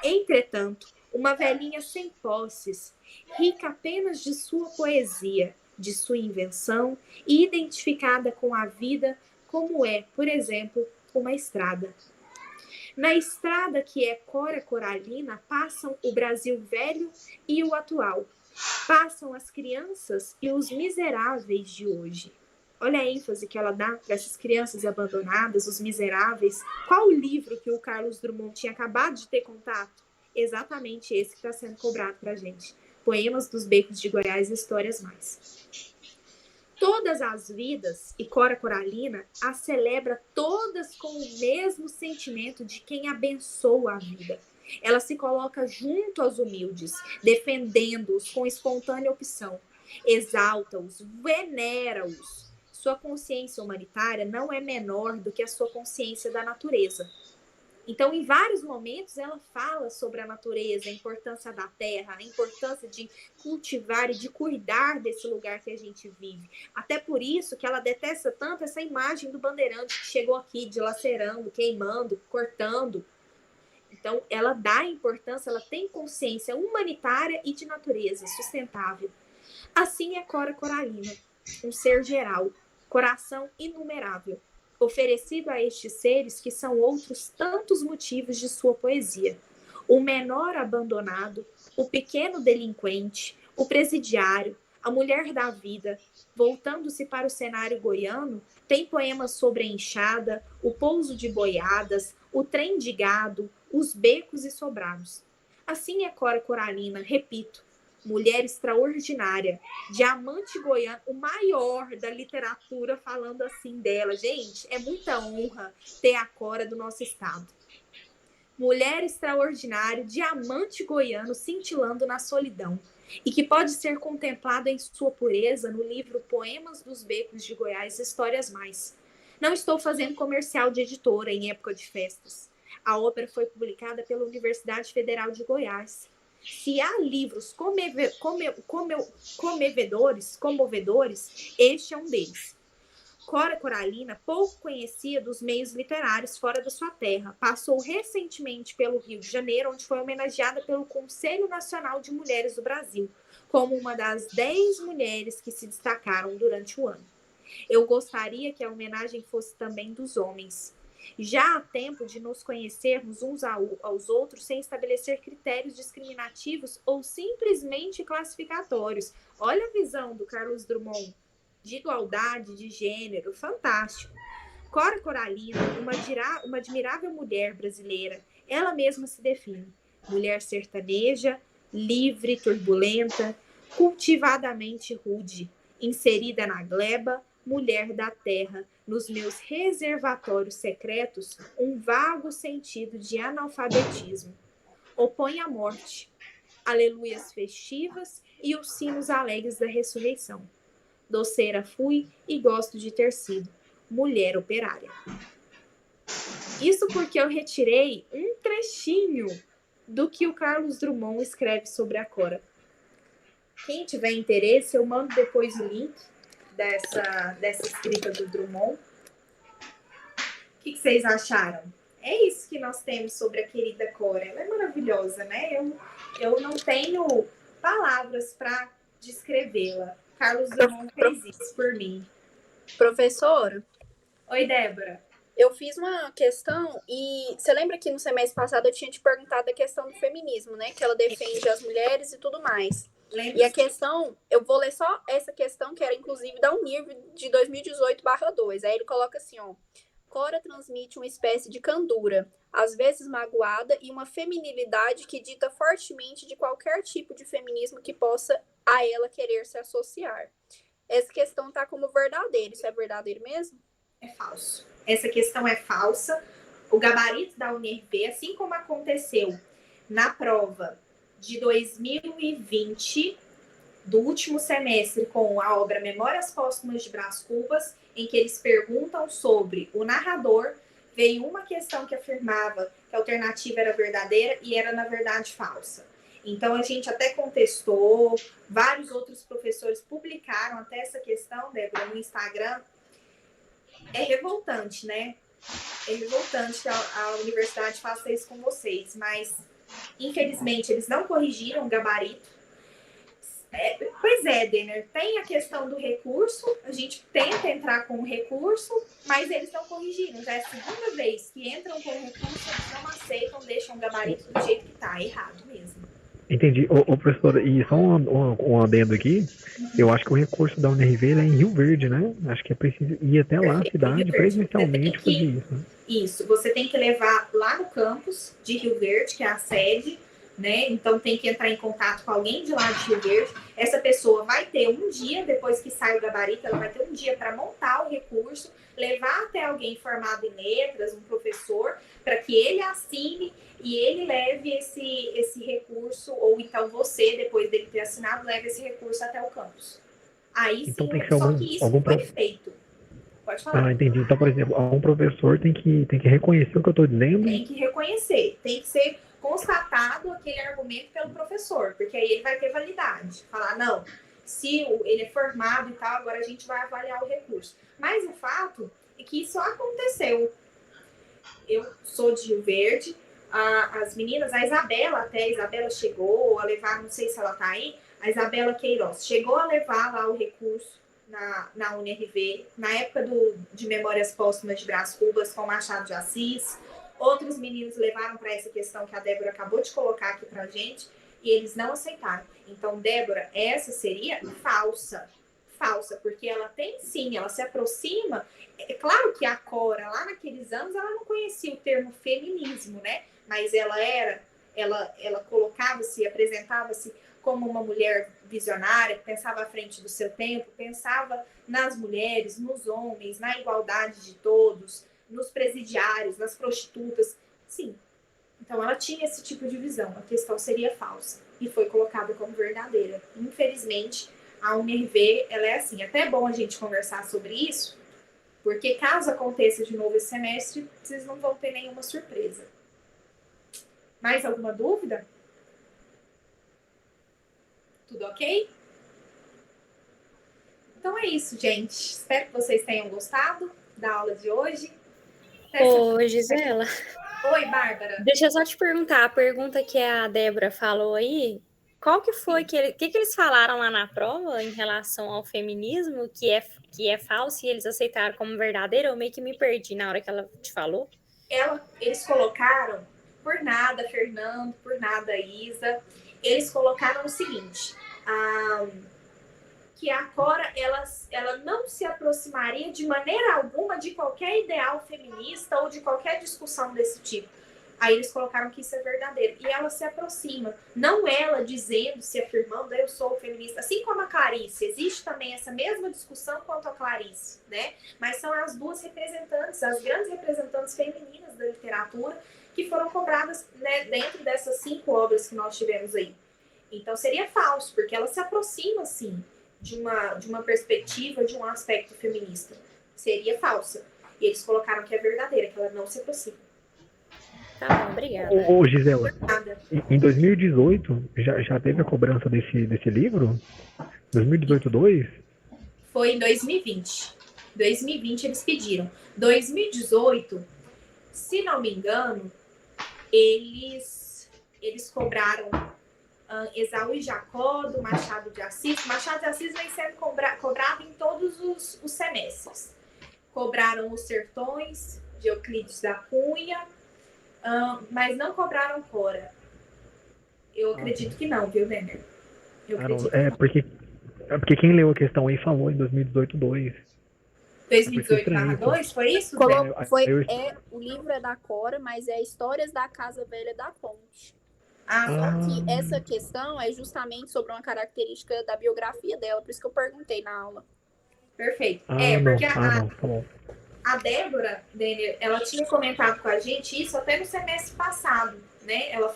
Speaker 1: Entretanto, uma velhinha sem posses, rica apenas de sua poesia, de sua invenção e identificada com a vida como é, por exemplo, uma estrada. Na estrada que é Cora Coralina passam o Brasil velho e o atual. Passam as crianças e os miseráveis de hoje. Olha a ênfase que ela dá para essas crianças abandonadas, os miseráveis. Qual o livro que o Carlos Drummond tinha acabado de ter contato? Exatamente esse que está sendo cobrado para a gente. Poemas dos Becos de Goiás e Histórias Mais. Todas as vidas, e Cora Coralina as celebra todas com o mesmo sentimento de quem abençoa a vida. Ela se coloca junto aos humildes, defendendo-os com espontânea opção, exalta-os, venera-os. Sua consciência humanitária não é menor do que a sua consciência da natureza. Então, em vários momentos, ela fala sobre a natureza, a importância da terra, a importância de cultivar e de cuidar desse lugar que a gente vive. Até por isso que ela detesta tanto essa imagem do bandeirante que chegou aqui dilacerando, queimando, cortando. Então, ela dá importância, ela tem consciência humanitária e de natureza sustentável. Assim é Cora Coralina, um ser geral, coração inumerável, oferecido a estes seres que são outros tantos motivos de sua poesia. O menor abandonado, o pequeno delinquente, o presidiário, a mulher da vida, voltando-se para o cenário goiano, tem poemas sobre a enxada, o pouso de boiadas, o trem de gado, os becos e sobrados. Assim é Cora Coralina, repito, mulher extraordinária, diamante goiano, o maior da literatura falando assim dela. Gente, é muita honra ter a Cora do nosso estado. Mulher extraordinária, diamante goiano cintilando na solidão e que pode ser contemplada em sua pureza no livro Poemas dos Becos de Goiás, Histórias Mais. Não estou fazendo comercial de editora em época de festas. A obra foi publicada pela Universidade Federal de Goiás. Se há livros comovedores, este é um deles. Cora Coralina, pouco conhecia dos meios literários fora da sua terra, passou recentemente pelo Rio de Janeiro, onde foi homenageada pelo Conselho Nacional de Mulheres do Brasil, como uma das 10 mulheres que se destacaram durante o ano. Eu gostaria que a homenagem fosse também dos homens. Já há tempo de nos conhecermos uns aos outros sem estabelecer critérios discriminativos ou simplesmente classificatórios. Olha a visão do Carlos Drummond, de igualdade, de gênero, fantástico. Cora Coralina, uma admirável mulher brasileira, ela mesma se define. Mulher sertaneja, livre, turbulenta, cultivadamente rude, inserida na gleba, mulher da terra, nos meus reservatórios secretos, um vago sentido de analfabetismo. Opõe a morte, aleluias festivas e os sinos alegres da ressurreição. Doceira fui e gosto de ter sido mulher operária. Isso porque eu retirei um trechinho do que o Carlos Drummond escreve sobre a Cora. Quem tiver interesse, eu mando depois o link dessa escrita do Drummond. O que vocês acharam? É isso que nós temos sobre a querida Cora. Ela é maravilhosa, né? Eu não tenho palavras para descrevê-la. Carlos Drummond fez isso por mim.
Speaker 3: Professora?
Speaker 1: Oi, Débora.
Speaker 3: Eu fiz uma questão e você lembra que no semestre passado eu tinha te perguntado a questão do feminismo, né? Que ela defende as mulheres e tudo mais.
Speaker 1: Lembra?
Speaker 3: E a questão, eu vou ler só essa questão, que era inclusive da Unir de 2018/2. Aí ele coloca assim, ó. Cora transmite uma espécie de candura, às vezes magoada, e uma feminilidade que dita fortemente de qualquer tipo de feminismo que possa a ela querer se associar. Essa questão está como verdadeira. Isso é verdadeiro mesmo?
Speaker 1: É falso. Essa questão é falsa. O gabarito da UNIRV, assim como aconteceu na prova de 2020, do último semestre, com a obra Memórias Póstumas de Brás Cubas, em que eles perguntam sobre o narrador, veio uma questão que afirmava que a alternativa era verdadeira e era, na verdade, falsa. Então, a gente até contestou, vários outros professores publicaram até essa questão, Débora, no Instagram. É revoltante, né? É revoltante que a universidade faça isso com vocês, mas, infelizmente, eles não corrigiram o gabarito. Pois é, Denner, tem a questão do recurso, a gente tenta entrar com o recurso, mas eles não corrigiram. Já é a segunda vez que entram com o recurso, eles não aceitam, deixam o gabarito do jeito que está, errado mesmo.
Speaker 2: Entendi. Ô, professora, e só um adendo aqui, eu acho que o recurso da UNRV é em Rio Verde, né? Acho que é preciso ir até lá, a cidade, presencialmente fazer isso. Né?
Speaker 1: Isso, você tem que levar lá no campus de Rio Verde, que é a sede, né? Então tem que entrar em contato com alguém de lá de Rio Verde. Essa pessoa vai ter um dia, depois que sai o gabarito, ela vai ter um dia para montar o recurso, levar até alguém formado em letras, um professor, para que ele assine e ele leve esse recurso, ou então você, depois dele ter assinado, leve esse recurso até o campus. Aí
Speaker 2: então,
Speaker 1: sim,
Speaker 2: tem que ser
Speaker 1: só que isso foi feito. Pode falar.
Speaker 2: Ah, entendi. Então, por exemplo, um professor tem que reconhecer o que eu estou dizendo.
Speaker 1: Tem que reconhecer, tem que ser constatado aquele argumento pelo professor, porque aí ele vai ter validade. Falar, não, se ele é formado e tal, agora a gente vai avaliar o recurso. Mas o fato é que isso aconteceu. Eu sou de Rio Verde, as meninas, a Isabela chegou a levar, não sei se ela tá aí, a Isabela Queiroz chegou a levar lá o recurso na UNRV, na época de Memórias Póstumas de Brás Cubas com Machado de Assis. Outros meninos levaram para essa questão que a Débora acabou de colocar aqui para a gente e eles não aceitaram. Então, Débora, essa seria falsa. Falsa, porque ela tem sim, ela se aproxima. É claro que a Cora, lá naqueles anos, ela não conhecia o termo feminismo, né? Mas ela colocava-se, apresentava-se como uma mulher visionária, que pensava à frente do seu tempo, pensava nas mulheres, nos homens, na igualdade de todos, nos presidiários, nas prostitutas. Sim. Então, ela tinha esse tipo de visão. A questão seria falsa e foi colocada como verdadeira. Infelizmente, a UNIRV, ela é assim. Até é bom a gente conversar sobre isso, porque caso aconteça de novo esse semestre, vocês não vão ter nenhuma surpresa. Mais alguma dúvida? Tudo ok? Então é isso, gente. Espero que vocês tenham gostado da aula de hoje.
Speaker 4: Ô, Gisela.
Speaker 1: Oi, Bárbara.
Speaker 4: Deixa eu só te perguntar, a pergunta que a Débora falou aí, qual que foi que eles falaram lá na prova em relação ao feminismo, que é falso e eles aceitaram como verdadeiro? Eu meio que me perdi na hora que ela te falou.
Speaker 1: Eles colocaram, por nada, Fernando, por nada, Isa, eles colocaram o seguinte, que a Cora, ela não se aproximaria de maneira alguma de qualquer ideal feminista ou de qualquer discussão desse tipo. Aí eles colocaram que isso é verdadeiro. E ela se aproxima. Não ela dizendo, se afirmando, eu sou feminista. Assim como a Clarice. Existe também essa mesma discussão quanto a Clarice, né? Mas são as duas representantes, as grandes representantes femininas da literatura que foram cobradas, né, dentro dessas 5 obras que nós tivemos aí. Então seria falso, porque ela se aproxima, sim, de uma perspectiva, de um aspecto feminista. Seria falsa. E eles colocaram que é verdadeira, que ela não se aproxima.
Speaker 4: Tá bom, obrigada.
Speaker 2: Ô, Gisela, em 2018 já teve a cobrança desse livro? 2018-2?
Speaker 1: Foi em 2020. 2020 eles pediram. 2018, se não me engano, eles cobraram Esaú e Jacó, do Machado de Assis. Machado de Assis vem sendo cobrado em todos os semestres. Cobraram os Sertões, de Euclides da Cunha, mas não cobraram Cora. Eu acredito que não, viu, Denner?
Speaker 2: Porque quem leu a questão aí falou em 2018-2.
Speaker 1: 2018/2, foi isso?
Speaker 3: O livro é da Cora, mas é Histórias da Casa Velha da Ponte. Só que essa questão é justamente sobre uma característica da biografia dela, por isso que eu perguntei na aula.
Speaker 1: Perfeito.
Speaker 2: Porque
Speaker 1: a Débora, ela tinha comentado com a gente isso até no semestre passado, né? Ela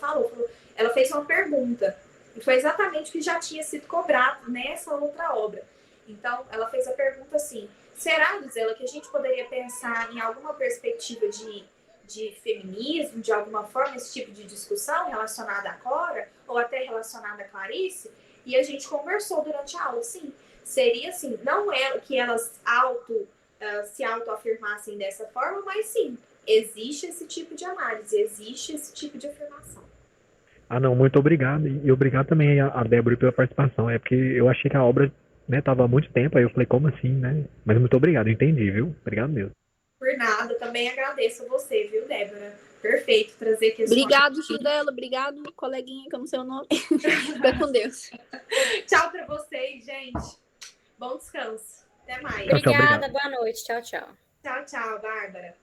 Speaker 1: ela fez uma pergunta, e foi exatamente o que já tinha sido cobrado nessa outra obra. Então, ela fez a pergunta assim: será, diz ela, que a gente poderia pensar em alguma perspectiva de feminismo, de alguma forma, esse tipo de discussão relacionada à Cora, ou até relacionada a Clarice? E a gente conversou durante a aula, sim. Seria assim, não é que elas se autoafirmassem dessa forma, mas sim, existe esse tipo de análise, existe esse tipo de afirmação.
Speaker 2: Não, muito obrigado. E obrigado também a Débora pela participação. É porque eu achei que a obra, né, tava há muito tempo, aí eu falei, como assim, né? Mas muito obrigado, entendi, viu? Obrigado mesmo.
Speaker 1: Por nada, também agradeço a você, viu, Débora? Perfeito, trazer questões.
Speaker 3: Obrigado, Judela. Obrigado, coleguinha, que eu não sei o nome. Fica com Deus.
Speaker 1: Tchau pra vocês, gente. Bom descanso. Até mais.
Speaker 4: Obrigada, boa noite. Tchau, tchau.
Speaker 1: Tchau, tchau, Bárbara.